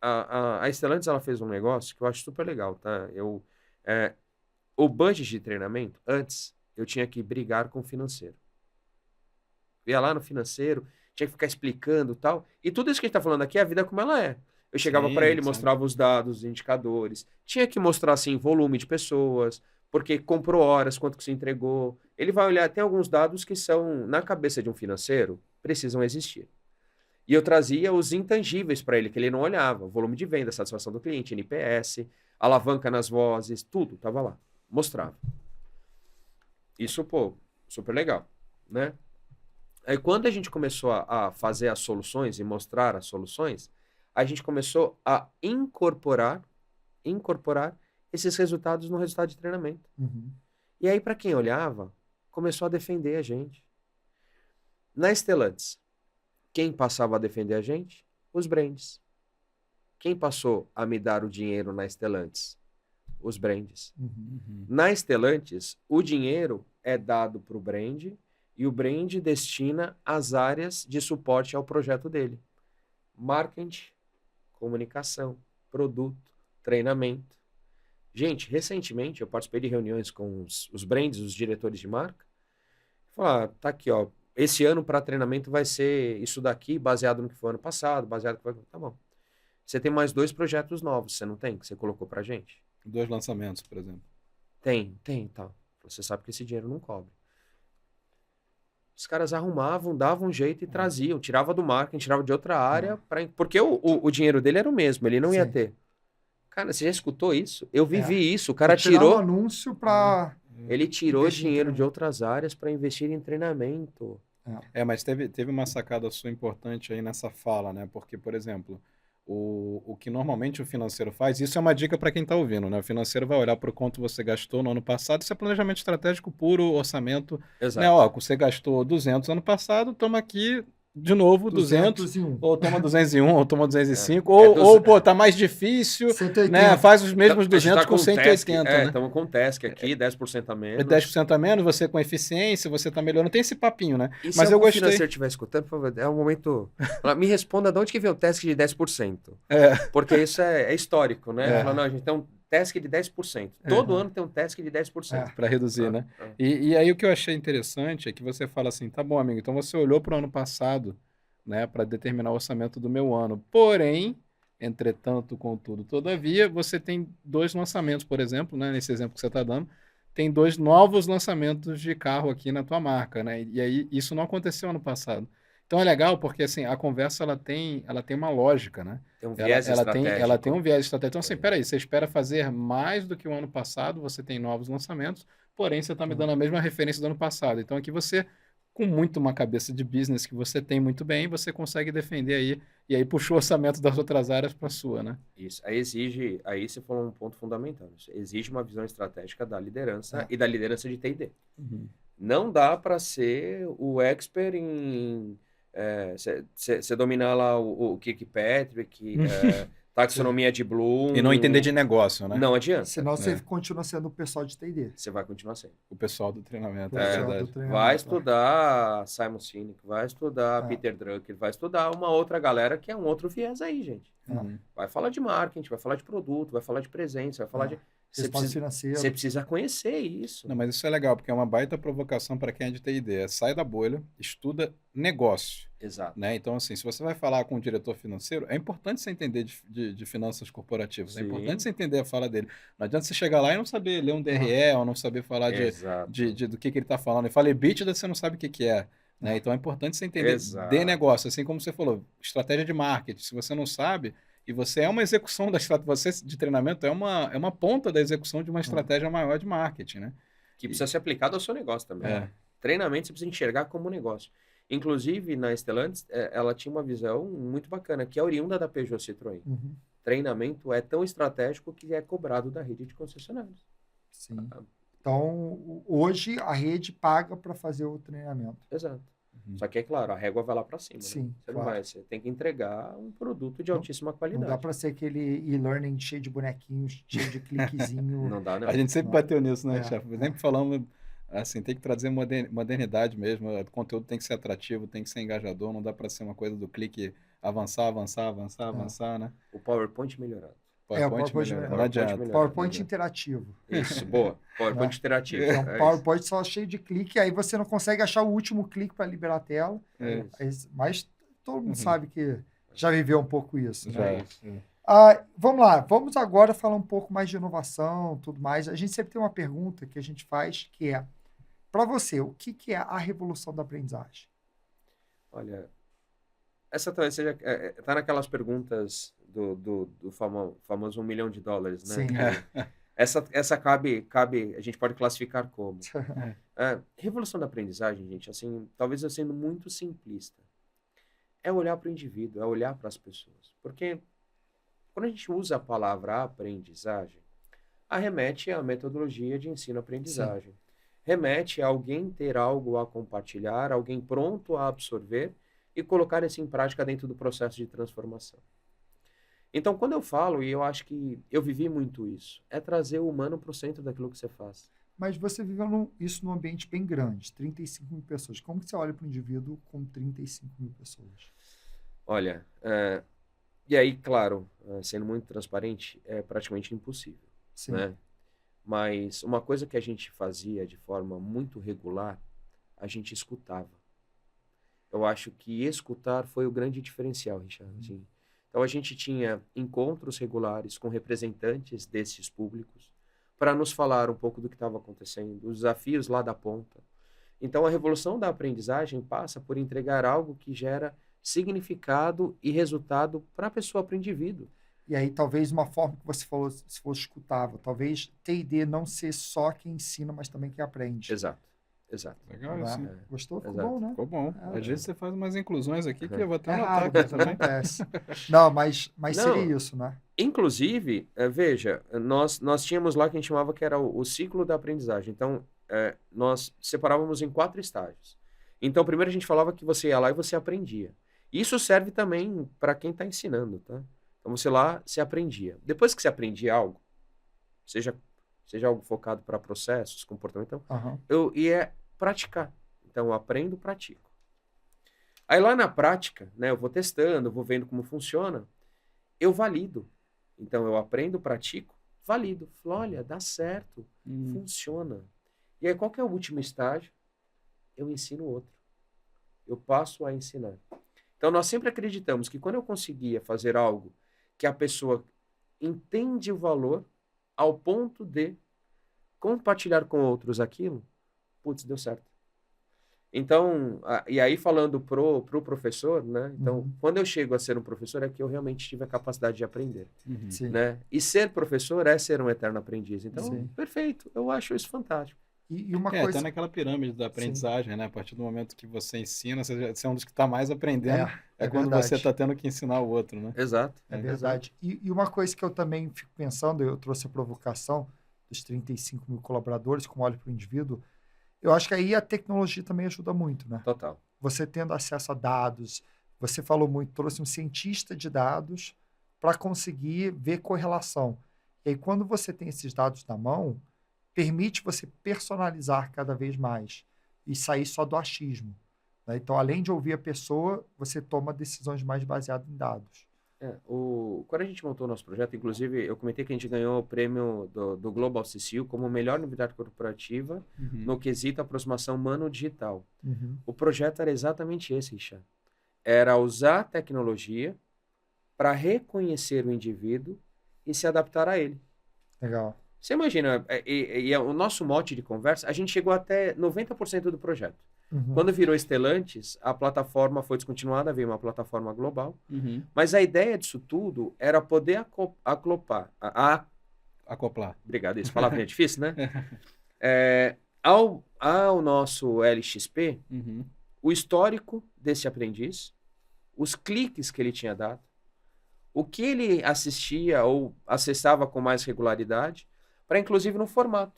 a Stellantis, ela fez um negócio que eu acho super legal, tá? O budget de treinamento, antes, eu tinha que brigar com o financeiro. Ia lá no financeiro, tinha que ficar explicando e tal. E tudo isso que a gente tá falando aqui é a vida como ela é. Eu chegava para ele, mostrava os dados, os indicadores. Tinha que mostrar, assim, volume de pessoas, porque comprou horas, quanto que se entregou. Ele vai olhar, tem alguns dados que são, na cabeça de um financeiro, precisam existir. E eu trazia os intangíveis para ele, que ele não olhava. Volume de venda, satisfação do cliente, NPS, alavanca nas vozes, tudo tava lá. Mostrava. Isso, pô, super legal, né? Aí quando a gente começou a fazer as soluções e mostrar as soluções, a gente começou a incorporar esses resultados no resultado de treinamento. E aí, para quem olhava, começou a defender a gente. Na Stellantis, quem passava a defender a gente? Os brands. Quem passou a me dar o dinheiro na Stellantis? Os brands. Na Stellantis, o dinheiro é dado para o brand e o brand destina as áreas de suporte ao projeto dele. Marketing, comunicação, produto, treinamento. Gente, recentemente eu participei de reuniões com os brands, os diretores de marca. Falaram, tá aqui, ó. Esse ano para treinamento vai ser isso daqui, baseado no que foi ano passado, baseado no que foi... Tá bom. Você tem mais 2 projetos novos, você não tem? Que você colocou pra gente? 2 lançamentos, por exemplo. Tem, tá. Você sabe que esse dinheiro não cobre. Os caras arrumavam, davam um jeito e traziam. Tirava do marketing, tirava de outra área. Porque o dinheiro dele era o mesmo, ele não ia ter. Cara, você já escutou isso? Eu vivi isso. O cara tirou... um anúncio para... Ele tirou dinheiro de outras áreas para investir em treinamento. Mas teve uma sacada sua importante aí nessa fala, né? Porque, por exemplo, o que normalmente o financeiro faz, isso é uma dica para quem está ouvindo, né? O financeiro vai olhar para o quanto você gastou no ano passado, isso é planejamento estratégico puro, orçamento, né? Exato. Ó, você gastou 200 ano passado, toma aqui de novo 200, 201. ou toma 201, ou toma 205, É ou pô, tá mais difícil, 180. né? Faz os mesmos A gente 200 tá com 180, né? Estamos com task aqui, 10% a menos. 10% a menos, você com eficiência, você tá melhorando, tem esse papinho, né? E se Mas eu algum gostei. financeiro estiver escutando, por favor, é um momento... Me responda de onde que veio o task de 10%. É. Porque isso é histórico, né? É. Fala, não, a gente tem um task de 10%. Todo ano tem um task de 10%. Para reduzir, né? Ah. E aí o que eu achei interessante é que você fala assim, tá bom, amigo, então você olhou para o ano passado, né, para determinar o orçamento do meu ano. Porém, entretanto, contudo, todavia, você tem 2 lançamentos, por exemplo, né, nesse exemplo que você está dando, tem 2 novos lançamentos de carro aqui na tua marca, né? E aí isso não aconteceu ano passado. Então é legal porque assim, a conversa ela tem uma lógica, né? Tem um viés ela estratégico. tem um viés estratégico. Então assim, peraí, você espera fazer mais do que o ano passado, você tem novos lançamentos, porém você está me dando a mesma referência do ano passado. Então aqui você, com muito uma cabeça de business que você tem muito bem, você consegue defender aí, e aí puxa o orçamento das outras áreas para a sua, né? Isso. Aí você falou um ponto fundamental. Isso exige uma visão estratégica da liderança É. e da liderança de T&D. Não dá para ser o expert em... Você dominar lá o Kirkpatrick, taxonomia de Bloom... E não entender de negócio, né? Não adianta. Senão você continua sendo o pessoal de T&D. Você vai continuar sendo. O pessoal do treinamento, O é pessoal verdade. do treinamento, Vai né? estudar Simon Sinek, vai estudar É. Peter Drucker, vai estudar uma outra galera que é um outro viés aí, gente. Uhum. Vai falar de marketing, vai falar de produto, vai falar de presença, vai falar de... Você Resposta precisa, financeira. você precisa conhecer isso. Não, mas isso é legal, porque é uma baita provocação para quem é de TI. Sai da bolha, estuda negócio, Exato. né? Então, assim, se você vai falar com o diretor financeiro, é importante você entender de finanças corporativas, é Sim. importante você entender a fala dele. Não adianta você chegar lá e não saber ler um DRE, ou não saber falar Exato. do que ele está falando. E fala EBITDA, você não sabe o que é. Né? Então, é importante você entender Exato. de negócio, assim como você falou, estratégia de marketing. Se você não sabe... E você é uma execução da estratégia, você de treinamento é uma ponta da execução de uma estratégia maior de marketing, né? Que precisa ser aplicado ao seu negócio também. É. Treinamento você precisa enxergar como negócio. Inclusive, na Stellantis, ela tinha uma visão muito bacana, que é oriunda da Peugeot Citroën. Uhum. Treinamento é tão estratégico que é cobrado da rede de concessionários. Sim. Então, hoje a rede paga para fazer o treinamento. Exato. Só que é claro, a régua vai lá para cima. Sim, Né? Você claro. não vai, você tem que entregar um produto de altíssima Não qualidade. dá para ser aquele e-learning cheio de bonequinhos, cheio de cliquezinho. Não dá, não. A gente sempre Não. bateu nisso, né, É, chefe? é. Sempre falamos assim, tem que trazer modernidade mesmo, o conteúdo tem que ser atrativo, tem que ser engajador, não dá para ser uma coisa do clique avançar, né? O PowerPoint melhorado. o PowerPoint PowerPoint melhor, melhor. não adianta. melhor. PowerPoint interativo. Isso, boa. PowerPoint interativo. É É um isso. PowerPoint só cheio de clique, aí você não consegue achar o último clique para liberar a tela. É. Mas todo mundo sabe que já viveu um pouco isso. Já. Né? Vamos lá, vamos agora falar um pouco mais de inovação, tudo mais. A gente sempre tem uma pergunta que a gente faz, que é, para você, o que é a revolução da aprendizagem? Olha, essa talvez seja... tá naquelas perguntas do famoso $1 milhão, né? Sim. Essa cabe, a gente pode classificar como. Revolução da aprendizagem, gente, assim, talvez eu sendo muito simplista. É olhar para o indivíduo, é olhar para as pessoas. Porque quando a gente usa a palavra aprendizagem, arremete à metodologia de ensino-aprendizagem. Remete a alguém ter algo a compartilhar, alguém pronto a absorver e colocar isso em prática dentro do processo de transformação. Então, quando eu falo, e eu acho que eu vivi muito isso, é trazer o humano para o centro daquilo que você faz. Mas você viveu isso num ambiente bem grande, 35 mil pessoas. Como que você olha para o indivíduo com 35 mil pessoas? Olha, e aí, claro, sendo muito transparente, é praticamente impossível. Sim. Né? Mas uma coisa que a gente fazia de forma muito regular, a gente escutava. Eu acho que escutar foi o grande diferencial, Richard. Assim. Então, a gente tinha encontros regulares com representantes desses públicos para nos falar um pouco do que estava acontecendo, os desafios lá da ponta. Então, a revolução da aprendizagem passa por entregar algo que gera significado e resultado para a pessoa, para o indivíduo. E aí, talvez uma forma que você falou, se fosse escutável, talvez T&D não ser só quem ensina, mas também quem aprende. Exato. Exato. Legal, Né? assim. Gostou? Ficou Exato. bom, né? Ficou bom. É. Às vezes você faz umas inclusões aqui que eu vou até É anotar raro, aqui mas também. acontece. Não, mas seria Não. isso, né? Inclusive, veja, nós tínhamos lá que a gente chamava que era o ciclo da aprendizagem. Então, nós separávamos em 4 estágios. Então, primeiro a gente falava que você ia lá e você aprendia. Isso serve também para quem está ensinando, tá? Então, você lá, se aprendia. Depois que você aprendia algo, seja algo focado para processos, comportamento, então, Aham. eu ia praticar. Então, eu aprendo, pratico. Aí lá na prática, né, eu vou testando, vou vendo como funciona, eu valido. Então, eu aprendo, pratico, valido. Falo, olha, dá certo, funciona. E aí, qual que é o último estágio? Eu ensino outro. Eu passo a ensinar. Então, nós sempre acreditamos que quando eu conseguia fazer algo que a pessoa entende o valor ao ponto de compartilhar com outros aquilo, putz, deu certo. Então, e aí falando pro professor, né? Então, quando eu chego a ser um professor, é que eu realmente tive a capacidade de aprender, Sim. né? E ser professor é ser um eterno aprendiz. Então, Sim. perfeito. Eu acho isso fantástico. E uma Até coisa. naquela pirâmide da aprendizagem, né? A partir do momento que você ensina, você é um dos que está mais aprendendo. É quando verdade. você está tendo que ensinar o outro, né? Exato. É verdade. E uma coisa que eu também fico pensando, eu trouxe a provocação dos 35 mil colaboradores, como olho para o indivíduo, eu acho que aí a tecnologia também ajuda muito, né? Total. Você tendo acesso a dados, você falou muito, trouxe um cientista de dados para conseguir ver correlação. E aí, quando você tem esses dados na mão, permite você personalizar cada vez mais e sair só do achismo, né? Então, além de ouvir a pessoa, você toma decisões mais baseadas em dados. Quando a gente montou o nosso projeto, inclusive, eu comentei que a gente ganhou o prêmio do Global CCU como melhor novidade corporativa no quesito aproximação humano-digital. O projeto era exatamente esse, Richard. Era usar a tecnologia para reconhecer o indivíduo e se adaptar a ele. Legal. Você imagina, o nosso mote de conversa, a gente chegou até 90% do projeto. Quando virou Stellantis, a plataforma foi descontinuada, veio uma plataforma global. Mas a ideia disso tudo era poder acoplar. Obrigado, isso. Palavrinha difícil, né? Ao nosso LXP, o histórico desse aprendiz, os cliques que ele tinha dado, o que ele assistia ou acessava com mais regularidade, para inclusive no formato.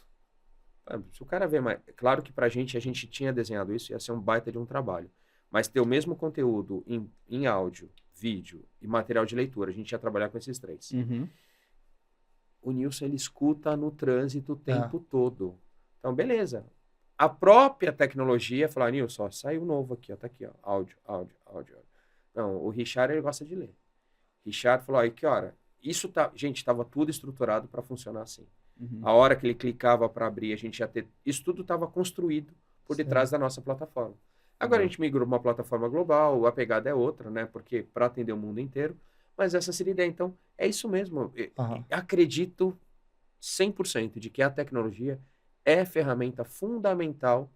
Se o cara vê, mas claro que pra gente, a gente tinha desenhado isso, ia ser um baita de um trabalho. Mas ter o mesmo conteúdo em áudio, vídeo e material de leitura, a gente ia trabalhar com esses 3. O Nilson, ele escuta no trânsito o tempo todo. Então, beleza. A própria tecnologia fala, Nilson, ó, saiu novo aqui, ó, tá aqui, ó, áudio. Não, o Richard, ele gosta de ler. Richard falou, aí que hora? Isso tá, gente, estava tudo estruturado para funcionar assim. A hora que ele clicava para abrir, a gente ia ter... Isso tudo estava construído por detrás da nossa plataforma. Agora a gente migrou para uma plataforma global, a pegada é outra, né? Porque para atender o mundo inteiro. Mas essa seria a ideia. Então, é isso mesmo. Acredito 100% de que a tecnologia é ferramenta fundamental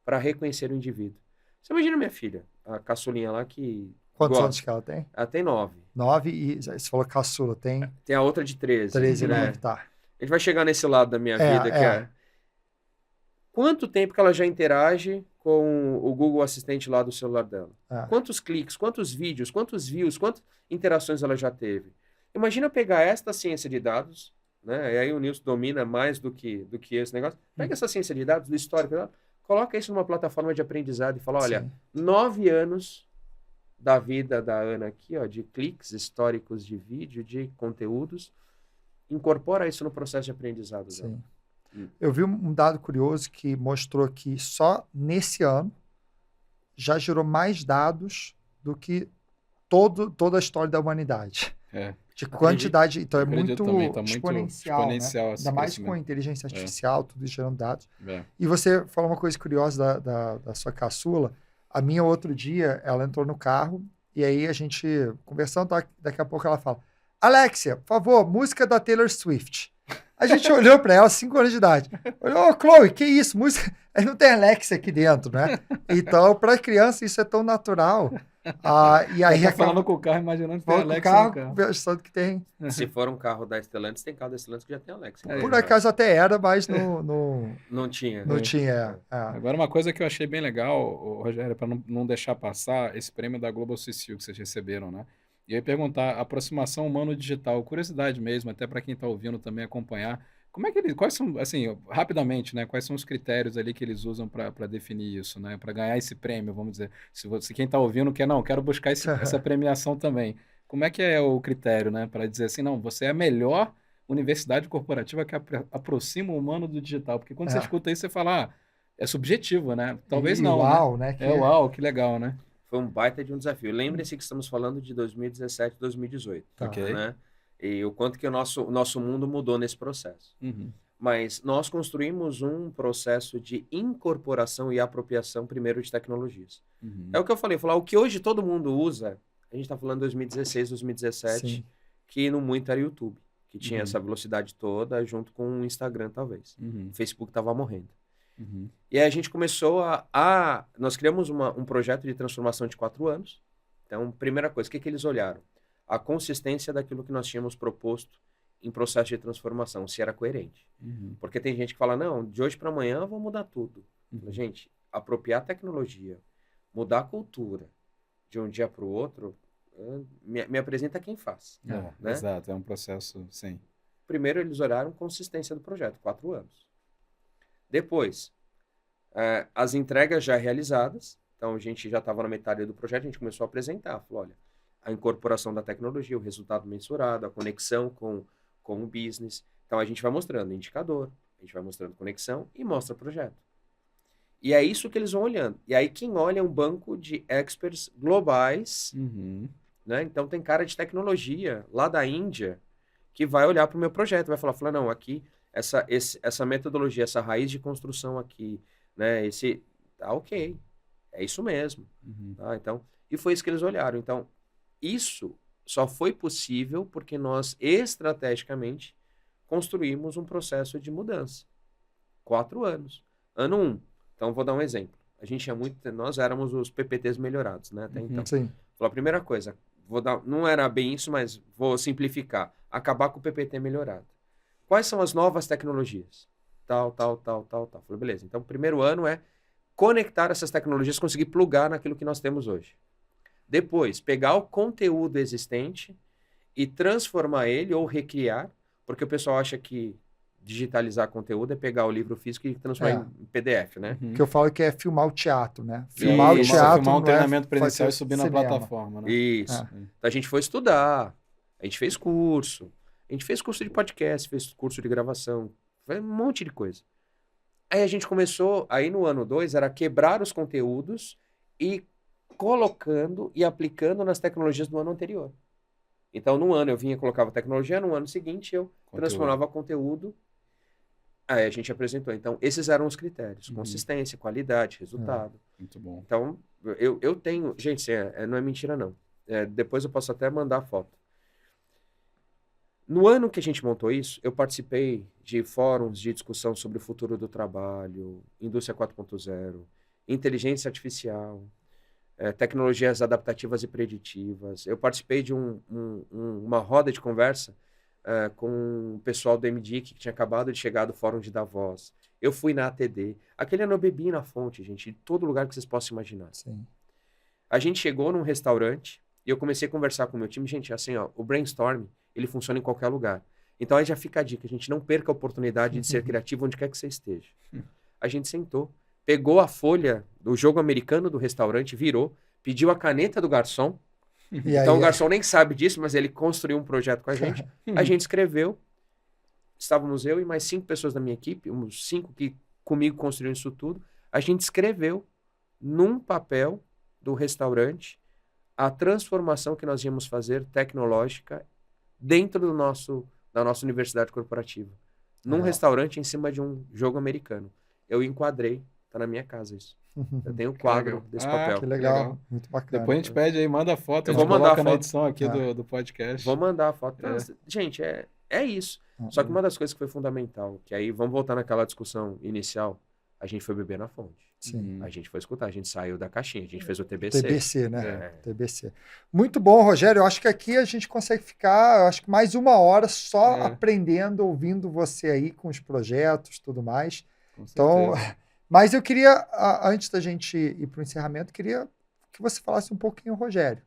para reconhecer o indivíduo. Você imagina minha filha, a caçulinha lá que... Quantos anos que ela tem? Ela tem 9. 9 e você falou caçula, tem? Tem a outra de 13. 13 e né? 9, tá. A gente vai chegar nesse lado da minha vida que é... Quanto tempo que ela já interage com o Google Assistente lá do celular dela? Quantos cliques, quantos vídeos, quantos views, quantas interações ela já teve? Imagina pegar esta ciência de dados, né? E aí o Nilson domina mais do que esse negócio. Pega essa ciência de dados, do histórico dela, coloca isso numa plataforma de aprendizado e fala, olha, 9 anos da vida da Ana aqui, ó, de cliques históricos de vídeo, de conteúdos, incorpora isso no processo de aprendizado dela. Eu vi um dado curioso que mostrou que só nesse ano já gerou mais dados do que toda a história da humanidade. De quantidade. Então é muito exponencial, né? Ainda mais com a inteligência artificial, tudo gerando dados. E você falou uma coisa curiosa da sua caçula. A minha, outro dia, ela entrou no carro e aí a gente conversando, daqui a pouco ela fala, Alexia, por favor, música da Taylor Swift. A gente olhou para ela, 5 anos de idade. Olhou, ô, Chloe, que isso? Música. Aí não tem Alexa aqui dentro, né? Então, para criança, isso é tão natural. E aí tá falando com o carro, imaginando que tem falando com o Alexa carro, no carro. pensando que tem. Se for um carro da Stellantis, tem carro da Stellantis que já tem Alexa. Por acaso até era, mas Não tinha. não tinha. Agora, uma coisa que eu achei bem legal, Rogério, para não deixar passar, esse prêmio da Global CCU que vocês receberam, né? E eu ia perguntar, aproximação humano-digital, curiosidade mesmo, até para quem está ouvindo também acompanhar, como é que eles, quais são, assim, rapidamente, né? Quais são os critérios ali que eles usam para definir isso, né? Para ganhar esse prêmio, vamos dizer. Se quem está ouvindo quer, não, quero buscar essa premiação também. Como é que é o critério, né? Para dizer assim, não, você é a melhor universidade corporativa que aproxima o humano do digital. Porque quando você escuta isso, você fala, é subjetivo, né? Talvez não, uau, né? né? Uau, que legal, né? Foi um baita de um desafio. Lembre-se que estamos falando de 2017, 2018. Ok. Né? E o quanto que o nosso mundo mudou nesse processo. Uhum. Mas nós construímos um processo de incorporação e apropriação primeiro de tecnologias. Uhum. É o que eu falei, o que hoje todo mundo usa, a gente está falando de 2016, 2017, Sim. que no muito era YouTube, que tinha Uhum. essa velocidade toda, junto com o Instagram, talvez. Uhum. O Facebook estava morrendo. Uhum. E aí a gente começou nós criamos um projeto de transformação de 4 anos. Então, primeira coisa, o que eles olharam? A consistência daquilo que nós tínhamos proposto em processo de transformação, se era coerente. Uhum. Porque tem gente que fala, não, de hoje para amanhã eu vou mudar tudo. Uhum. Gente, apropriar a tecnologia, mudar a cultura de um dia para o outro, me apresenta quem faz. Né? Exato, é um processo, sim. Primeiro, eles olharam consistência do projeto, 4 anos. Depois, as entregas já realizadas, então a gente já estava na metade do projeto, a gente começou a apresentar, falou, olha, a incorporação da tecnologia, o resultado mensurado, a conexão com o business. Então a gente vai mostrando indicador, a gente vai mostrando conexão e mostra projeto. E é isso que eles vão olhando. E aí quem olha é um banco de experts globais, Uhum. né? Então tem cara de tecnologia lá da Índia que vai olhar para o meu projeto, vai falar, não, aqui essa metodologia, essa raiz de construção aqui, né? Tá ok, é isso mesmo. Uhum. Tá? Então, e foi isso que eles olharam. Então, isso só foi possível porque nós, estrategicamente, construímos um processo de mudança. 4 anos. Ano 1. Então, vou dar um exemplo. Nós éramos os PPTs melhorados, né? Até então. Sim. A primeira coisa, não era bem isso, mas vou simplificar. Acabar com o PPT melhorado. Quais são as novas tecnologias? Tal. Falei, beleza. Então, o primeiro ano é conectar essas tecnologias, conseguir plugar naquilo que nós temos hoje. Depois, pegar o conteúdo existente e transformar ele ou recriar, porque o pessoal acha que digitalizar conteúdo é pegar o livro físico e transformar em PDF, né? O que eu falo que é filmar o teatro, né? Filmar o teatro filmar um não treinamento é presencial e fazer subir na cinema. plataforma, né? Isso. Então a gente foi estudar, a gente fez curso, de podcast, fez curso de gravação, foi um monte de coisa. Aí a gente começou, aí no ano 2, era quebrar os conteúdos e colocando e aplicando nas tecnologias do ano anterior. Então, no ano eu vinha e colocava tecnologia, no ano seguinte eu transformava conteúdo. Aí a gente apresentou. Então, esses eram os critérios. Consistência, qualidade, resultado. Muito bom. Então, eu tenho... Gente, não é mentira, não. Depois eu posso até mandar a foto. No ano que a gente montou isso, eu participei de fóruns de discussão sobre o futuro do trabalho, indústria 4.0, inteligência artificial, tecnologias adaptativas e preditivas. Eu participei de uma roda de conversa com o pessoal do MDIC, que tinha acabado de chegar do Fórum de Davos. Eu fui na ATD. Aquele ano eu bebi na fonte, gente, de todo lugar que vocês possam imaginar. Sim. A gente chegou num restaurante e eu comecei a conversar com o meu time. Gente, assim, ó, o brainstorm, ele funciona em qualquer lugar. Então aí já fica a dica, a gente não perca a oportunidade de ser criativo onde quer que você esteja. A gente sentou, pegou a folha do jogo americano do restaurante, virou, pediu a caneta do garçom. Então o garçom nem sabe disso, mas ele construiu um projeto com a gente. A gente escreveu, estávamos eu e mais 5 pessoas da minha equipe, uns 5 que comigo construíram isso tudo. A gente escreveu num papel do restaurante a transformação que nós íamos fazer tecnológica dentro da nossa universidade corporativa. Num restaurante em cima de um jogo americano. Eu enquadrei, tá na minha casa isso. Eu tenho um quadro desse papel. Que legal, muito bacana. Depois a gente pede aí, manda a foto, Eu a gente vou mandar coloca a na foto. edição aqui do podcast. Vou mandar a foto. Gente, é isso. Só que uma das coisas que foi fundamental, que aí vamos voltar naquela discussão inicial, a gente foi beber na fonte. Sim. A gente foi escutar, a gente saiu da caixinha, a gente fez o TBC. TBC, né? É. TBC. Muito bom, Rogério. Eu acho que aqui a gente consegue ficar, eu acho que mais 1 hora só aprendendo, ouvindo você aí com os projetos, tudo mais. Com Então, certeza. mas eu queria, antes da gente ir para o encerramento, queria que você falasse um pouquinho, Rogério,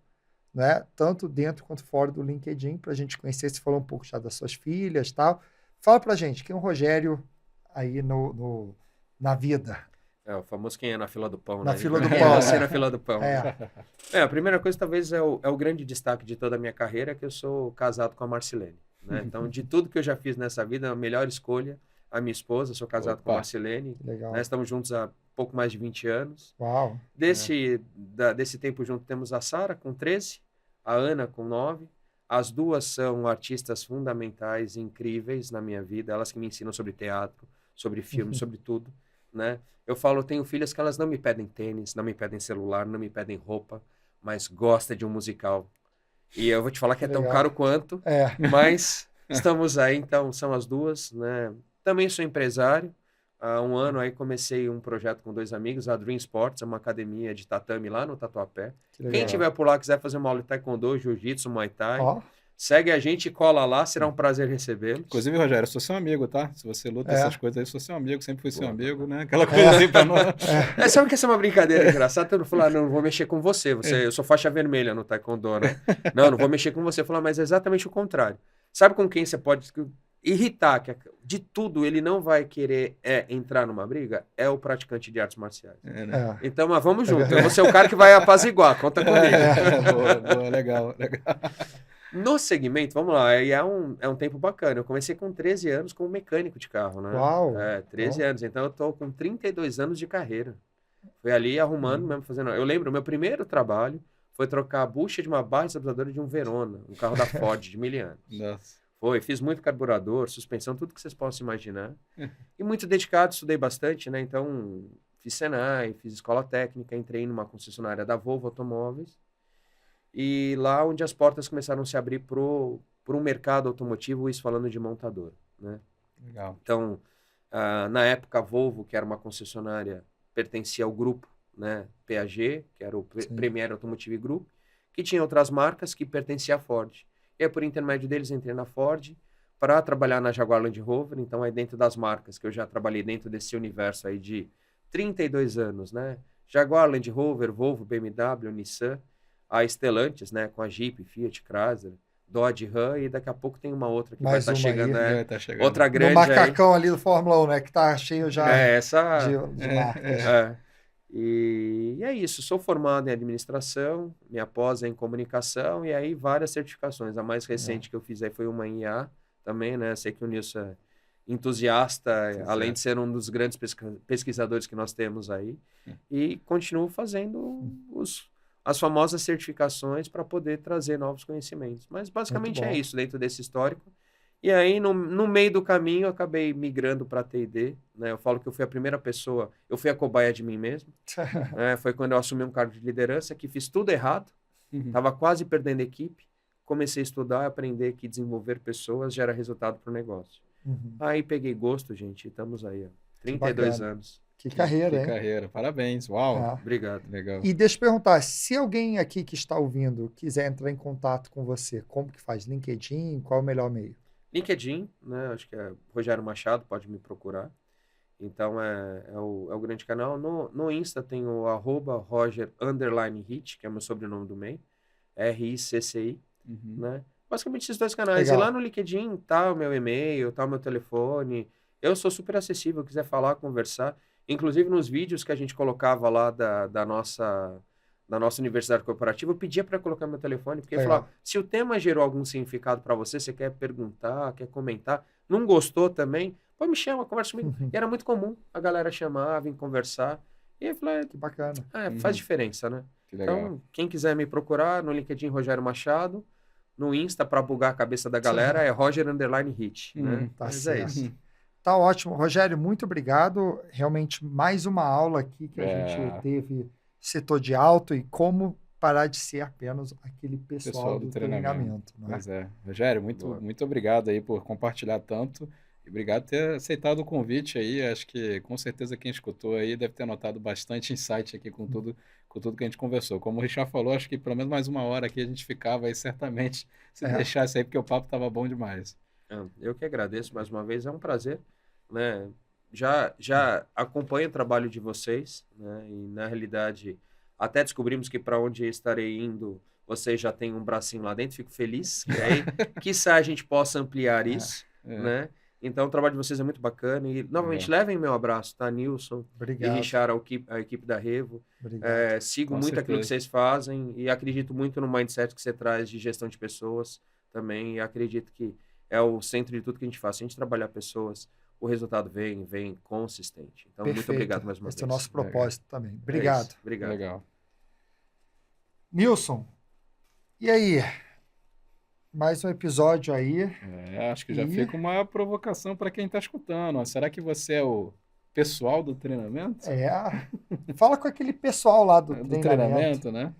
né? Tanto dentro quanto fora do LinkedIn, para a gente conhecer. Você falou um pouco já das suas filhas e tal. Fala para a gente, quem é o Rogério aí na vida? O famoso quem é na fila do pão, Na né? fila do Quem pão, é você na fila do pão. É. A primeira coisa talvez é o grande destaque de toda a minha carreira, é que eu sou casado com a Marcilene, né? Então, de tudo que eu já fiz nessa vida, a melhor escolha, a minha esposa, sou casado com a Marcilene, Legal. né? Estamos juntos há pouco mais de 20 anos. Uau. Desse tempo junto temos a Sara, com 13, a Ana, com 9. As duas são artistas fundamentais, incríveis na minha vida, elas que me ensinam sobre teatro, sobre filme, sobre tudo, né? Eu falo, eu tenho filhas que elas não me pedem tênis, não me pedem celular, não me pedem roupa, mas gostam de um musical. E eu vou te falar que é tão caro quanto, mas estamos aí, então, são as duas, né? Também sou empresário. Há 1 ano aí comecei um projeto com 2 amigos, a Dream Sports, é uma academia de tatame lá no Tatuapé. Quem tiver por lá, quiser fazer uma aula de taekwondo, jiu-jitsu, muay thai, segue a gente e cola lá, será um prazer recebê-los. Inclusive, Rogério, eu sou seu amigo, tá? Se você luta essas coisas aí, eu sou seu amigo, sempre fui seu amigo, né? Aquela coisa assim pra nós. Sabe que essa é uma brincadeira engraçada? Todo mundo fala, não vou mexer com você, eu sou faixa vermelha no taekwondo, né? Não vou mexer com você. Falar, mas é exatamente o contrário. Sabe com quem você pode irritar, que de tudo ele não vai querer entrar numa briga? É o praticante de artes marciais. Então, mas vamos junto. Eu vou ser o cara que vai apaziguar, conta comigo. Boa, legal. No segmento, vamos lá, é um tempo bacana. Eu comecei com 13 anos como mecânico de carro, né? Uau! 13 anos. Então, eu tô com 32 anos de carreira. Foi ali arrumando mesmo, fazendo... Eu lembro, o meu primeiro trabalho foi trocar a bucha de uma barra estabilizadora de um Verona, um carro da Ford de 1000 anos. Nossa. Fiz muito carburador, suspensão, tudo que vocês possam imaginar. E muito dedicado, estudei bastante, né? Então, fiz Senai, fiz escola técnica, entrei numa concessionária da Volvo Automóveis. E lá onde as portas começaram a se abrir para um mercado automotivo, isso falando de montador, né? Legal. Então, na época, a Volvo, que era uma concessionária, pertencia ao grupo, né? PAG, que era o Premier Automotive Group, que tinha outras marcas que pertenciam à Ford. E aí, por intermédio deles, entrei na Ford para trabalhar na Jaguar Land Rover. Então, aí dentro das marcas que eu já trabalhei dentro desse universo aí de 32 anos, né? Jaguar Land Rover, Volvo, BMW, Nissan, a Stellantis, né? Com a Jeep, Fiat, Chrysler, Dodge, Ram, e daqui a pouco tem uma outra que vai estar chegando, tá chegando. outra grande. No macacão ali do Fórmula 1, né? Que tá cheio já de marcas. E é isso, sou formado em administração, minha pós é em comunicação e aí várias certificações. A mais recente que eu fiz aí foi uma em IA também, né? Sei que o Nilson é entusiasta, além de ser um dos grandes pesquisadores que nós temos aí. E continuo fazendo as famosas certificações para poder trazer novos conhecimentos. Mas basicamente é isso dentro desse histórico. E aí, no meio do caminho, eu acabei migrando para T&D, né? Eu falo que eu fui a primeira pessoa, eu fui a cobaia de mim mesmo. Foi quando eu assumi um cargo de liderança, que fiz tudo errado, estava quase perdendo a equipe, comecei a estudar, aprender que desenvolver pessoas gera resultado para o negócio. Aí peguei gosto, gente, e estamos aí, ó, 32 anos. Que carreira, hein? Que carreira, parabéns, uau. Obrigado. Legal. E deixa eu perguntar, se alguém aqui que está ouvindo quiser entrar em contato com você, como que faz? LinkedIn, qual é o melhor meio? LinkedIn, né? Acho que é Rogério Machado, pode me procurar. Então, é o grande canal. No Insta tem o @Roger_Hit, que é meu sobrenome do meio. RICCI, né? Basicamente esses 2 canais. Legal. E lá no LinkedIn tá o meu e-mail, tá o meu telefone. Eu sou super acessível, quiser falar, conversar. Inclusive nos vídeos que a gente colocava lá da nossa universidade corporativa, eu pedia para colocar meu telefone, porque eu falava, se o tema gerou algum significado para você, você quer perguntar, quer comentar, não gostou também, pô, me chama, conversa comigo. E era muito comum, a galera chamava, vir conversar. E eu falei, que bacana. Faz diferença, né? Que legal. Então, quem quiser me procurar no LinkedIn, Rogério Machado, no Insta, para bugar a cabeça da galera, é Roger_Hit, né? Tá Mas certo. é isso. Tá ótimo. Rogério, muito obrigado. Realmente, mais uma aula aqui que a gente teve setor de alto e como parar de ser apenas aquele pessoal do treinamento. Né? Pois é. Rogério, muito obrigado aí por compartilhar tanto. E obrigado por ter aceitado o convite aí. Acho que com certeza quem escutou aí deve ter notado bastante insight aqui com tudo que a gente conversou. Como o Richard falou, acho que pelo menos mais uma hora aqui a gente ficava aí certamente se deixasse aí, porque o papo estava bom demais. Eu que agradeço mais uma vez, é um prazer, né? Já acompanho o trabalho de vocês, né? E na realidade até descobrimos que para onde estarei indo, vocês já têm um bracinho lá dentro, fico feliz. E aí, quiçá a gente possa ampliar isso, né? Então, o trabalho de vocês é muito bacana. E, novamente, levem meu abraço, tá, Nilson? Obrigado. E Richard, a equipe da Revo. Sigo Com muito certeza. aquilo que vocês fazem e acredito muito no mindset que você traz de gestão de pessoas também. E acredito que é o centro de tudo que a gente faz. Se a gente trabalhar pessoas, o resultado vem consistente. Então, muito obrigado mais uma vez. Esse é o nosso propósito também. Obrigado. Obrigado. Legal. Nilson, e aí? Mais um episódio aí. Acho que já fica uma provocação para quem está escutando. Será que você é o pessoal do treinamento? Fala com aquele pessoal lá do treinamento, né?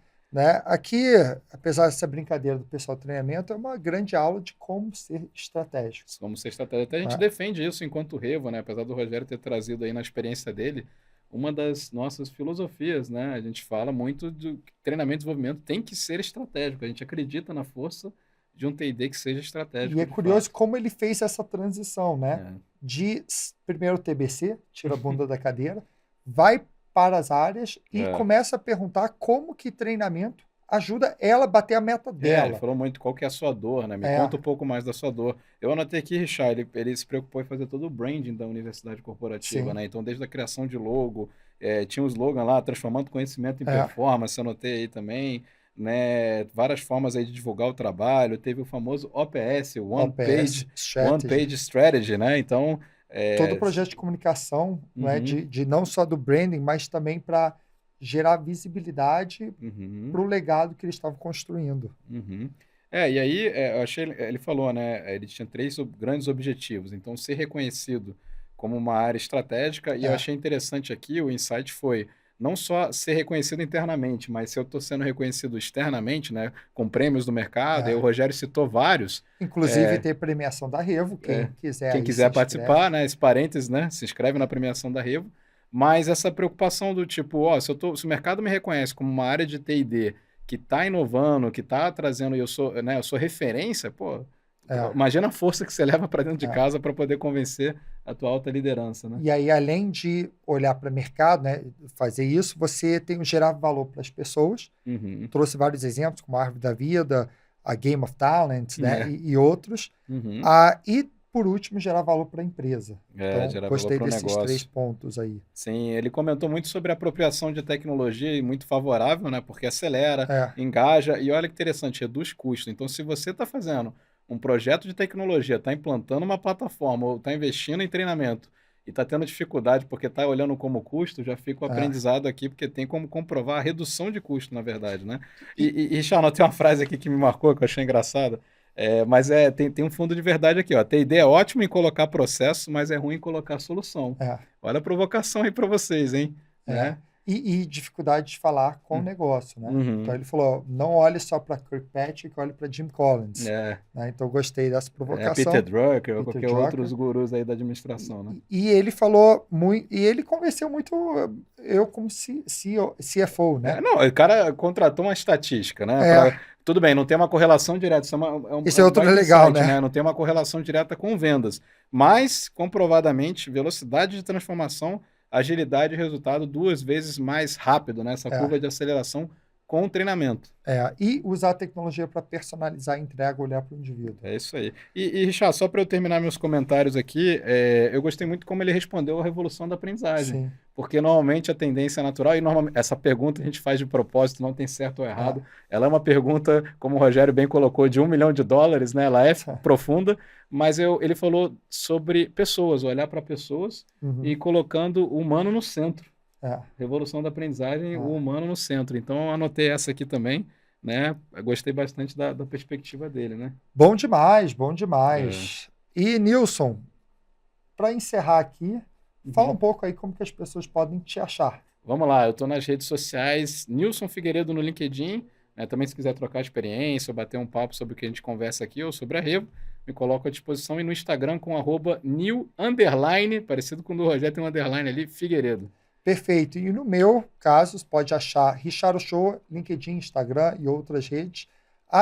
Aqui, apesar dessa brincadeira do pessoal do treinamento, é uma grande aula de como ser estratégico. Como ser estratégico. Até a gente defende isso enquanto Revo, né? Apesar do Rogério ter trazido aí na experiência dele, uma das nossas filosofias, né? A gente fala muito de treinamento e desenvolvimento tem que ser estratégico. A gente acredita na força de um T&D que seja estratégico. E é curioso como ele fez essa transição, né? De primeiro TBC, tira a bunda da cadeira, vai para as áreas e começa a perguntar como que treinamento ajuda ela a bater a meta dela. Ele falou muito qual que é a sua dor, né? Me conta um pouco mais da sua dor. Eu anotei aqui, Richard, ele se preocupou em fazer todo o branding da universidade corporativa, né? Então, desde a criação de logo, tinha um slogan lá, transformando conhecimento em performance, eu anotei aí também, né? Várias formas aí de divulgar o trabalho, teve o famoso OPS, o One Page Strategy, né? Então... todo o projeto de comunicação, né? de não só do branding, mas também para gerar visibilidade para o legado que eles estavam construindo. E aí, eu achei, ele falou, né? Ele tinha 3 grandes objetivos. Então, ser reconhecido como uma área estratégica, e eu achei interessante aqui, o insight foi não só ser reconhecido internamente, mas se eu estou sendo reconhecido externamente, né? Com prêmios do mercado, e o Rogério citou vários. Inclusive, ter premiação da Revo, quem quiser participar, né? Esse parênteses, né? Se inscreve na premiação da Revo. Mas essa preocupação do tipo, se o mercado me reconhece como uma área de T&D que está inovando, que está trazendo, eu sou referência, imagina a força que você leva para dentro de casa para poder convencer a tua alta liderança, né? E aí, além de olhar para o mercado, né, fazer isso, você tem que gerar valor para as pessoas. Trouxe vários exemplos, como a Árvore da Vida, a Game of Talent, né, e outros. E por último, gerar valor para a empresa. Então, gostei desses 3 pontos aí. Sim, ele comentou muito sobre a apropriação de tecnologia e muito favorável, né? Porque acelera, engaja e olha que interessante, reduz custo. Então, se você está fazendo um projeto de tecnologia, está implantando uma plataforma ou está investindo em treinamento e está tendo dificuldade porque está olhando como custo, já fica o aprendizado aqui, porque tem como comprovar a redução de custo, na verdade, né? E Richard, tem uma frase aqui que me marcou, que eu achei engraçada. Mas tem um fundo de verdade aqui, ó. T&D é ótimo em colocar processo, mas é ruim em colocar solução. Olha a provocação aí para vocês, hein? Né? E dificuldade de falar com o negócio, né? Então ele falou, não olhe só para Kirkpatrick, olhe para Jim Collins. Né? Então eu gostei dessa provocação. Peter Drucker, ou qualquer outros gurus aí da administração, né? E ele falou muito, e ele convenceu muito eu como CFO, né? O cara contratou uma estatística, né? Tudo bem, não tem uma correlação direta. Isso é outro legal, né? Não tem uma correlação direta com vendas. Mas, comprovadamente, velocidade de transformação, agilidade e resultado 2 vezes mais rápido, né? Essa curva de aceleração com o treinamento. E usar a tecnologia para personalizar a entrega, olhar para o indivíduo. É isso aí. E Richard, só para eu terminar meus comentários aqui, eu gostei muito como ele respondeu a revolução da aprendizagem. Sim. Porque normalmente a tendência é natural, e normalmente essa pergunta a gente faz de propósito, não tem certo ou errado. Ela é uma pergunta, como o Rogério bem colocou, de $1 milhão, né? Ela é profunda, mas ele falou sobre pessoas, olhar para pessoas e colocando o humano no centro. Revolução da aprendizagem, o humano no centro. Então, eu anotei essa aqui também, né? Eu gostei bastante da perspectiva dele, né? Bom demais. E, Nilson, para encerrar aqui, fala um pouco aí como que as pessoas podem te achar. Vamos lá, eu estou nas redes sociais, Nilson Figueiredo no LinkedIn, né? Também se quiser trocar experiência ou bater um papo sobre o que a gente conversa aqui ou sobre a Revo, me coloco à disposição e no Instagram com @new_, parecido com o do Rogério, tem um underline ali, Figueiredo. Perfeito. E no meu caso, você pode achar Richard Show, LinkedIn, Instagram e outras redes.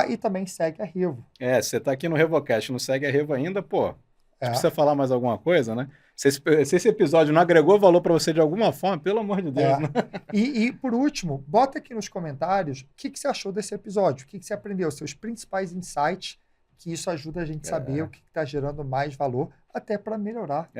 E também segue a Revo. Você tá aqui no RevoCast, não segue a Revo ainda, pô. É. Precisa falar mais alguma coisa, né? Se esse episódio não agregou valor para você de alguma forma, pelo amor de Deus, né? E por último, bota aqui nos comentários o que você achou desse episódio, o que você aprendeu, seus principais insights, que isso ajuda a gente a saber o que está gerando mais valor, até para melhorar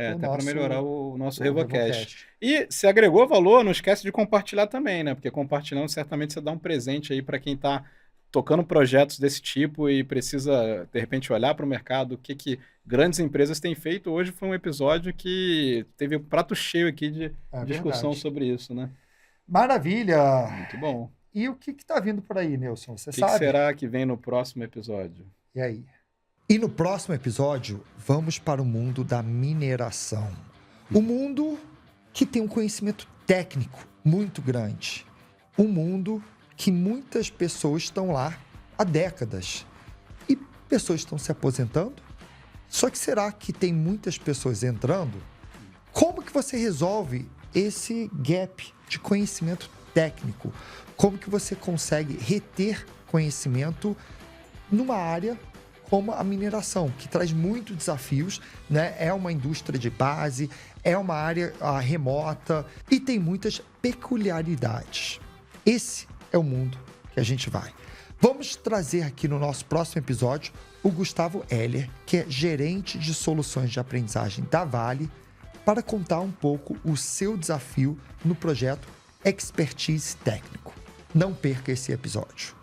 o nosso RevoCast. E se agregou valor, não esquece de compartilhar também, né? Porque compartilhando, certamente você dá um presente aí para quem está tocando projetos desse tipo e precisa, de repente, olhar para o mercado, o que grandes empresas têm feito. Hoje foi um episódio que teve um prato cheio aqui de discussão sobre isso, né? Maravilha! Muito bom. E o que está vindo por aí, Nilson? Você sabe? O que será que vem no próximo episódio? E aí? E no próximo episódio, vamos para o mundo da mineração. Um mundo que tem um conhecimento técnico muito grande. Um mundo que muitas pessoas estão lá há décadas. E pessoas estão se aposentando. Só que será que tem muitas pessoas entrando? Como que você resolve esse gap de conhecimento técnico? Como que você consegue reter conhecimento numa área como a mineração, que traz muitos desafios, né? É uma indústria de base, é uma área remota e tem muitas peculiaridades. Esse é o mundo que a gente vai. Vamos trazer aqui no nosso próximo episódio o Gustavo Heller, que é gerente de soluções de aprendizagem da Vale, para contar um pouco o seu desafio no projeto Expertise Técnico. Não perca esse episódio.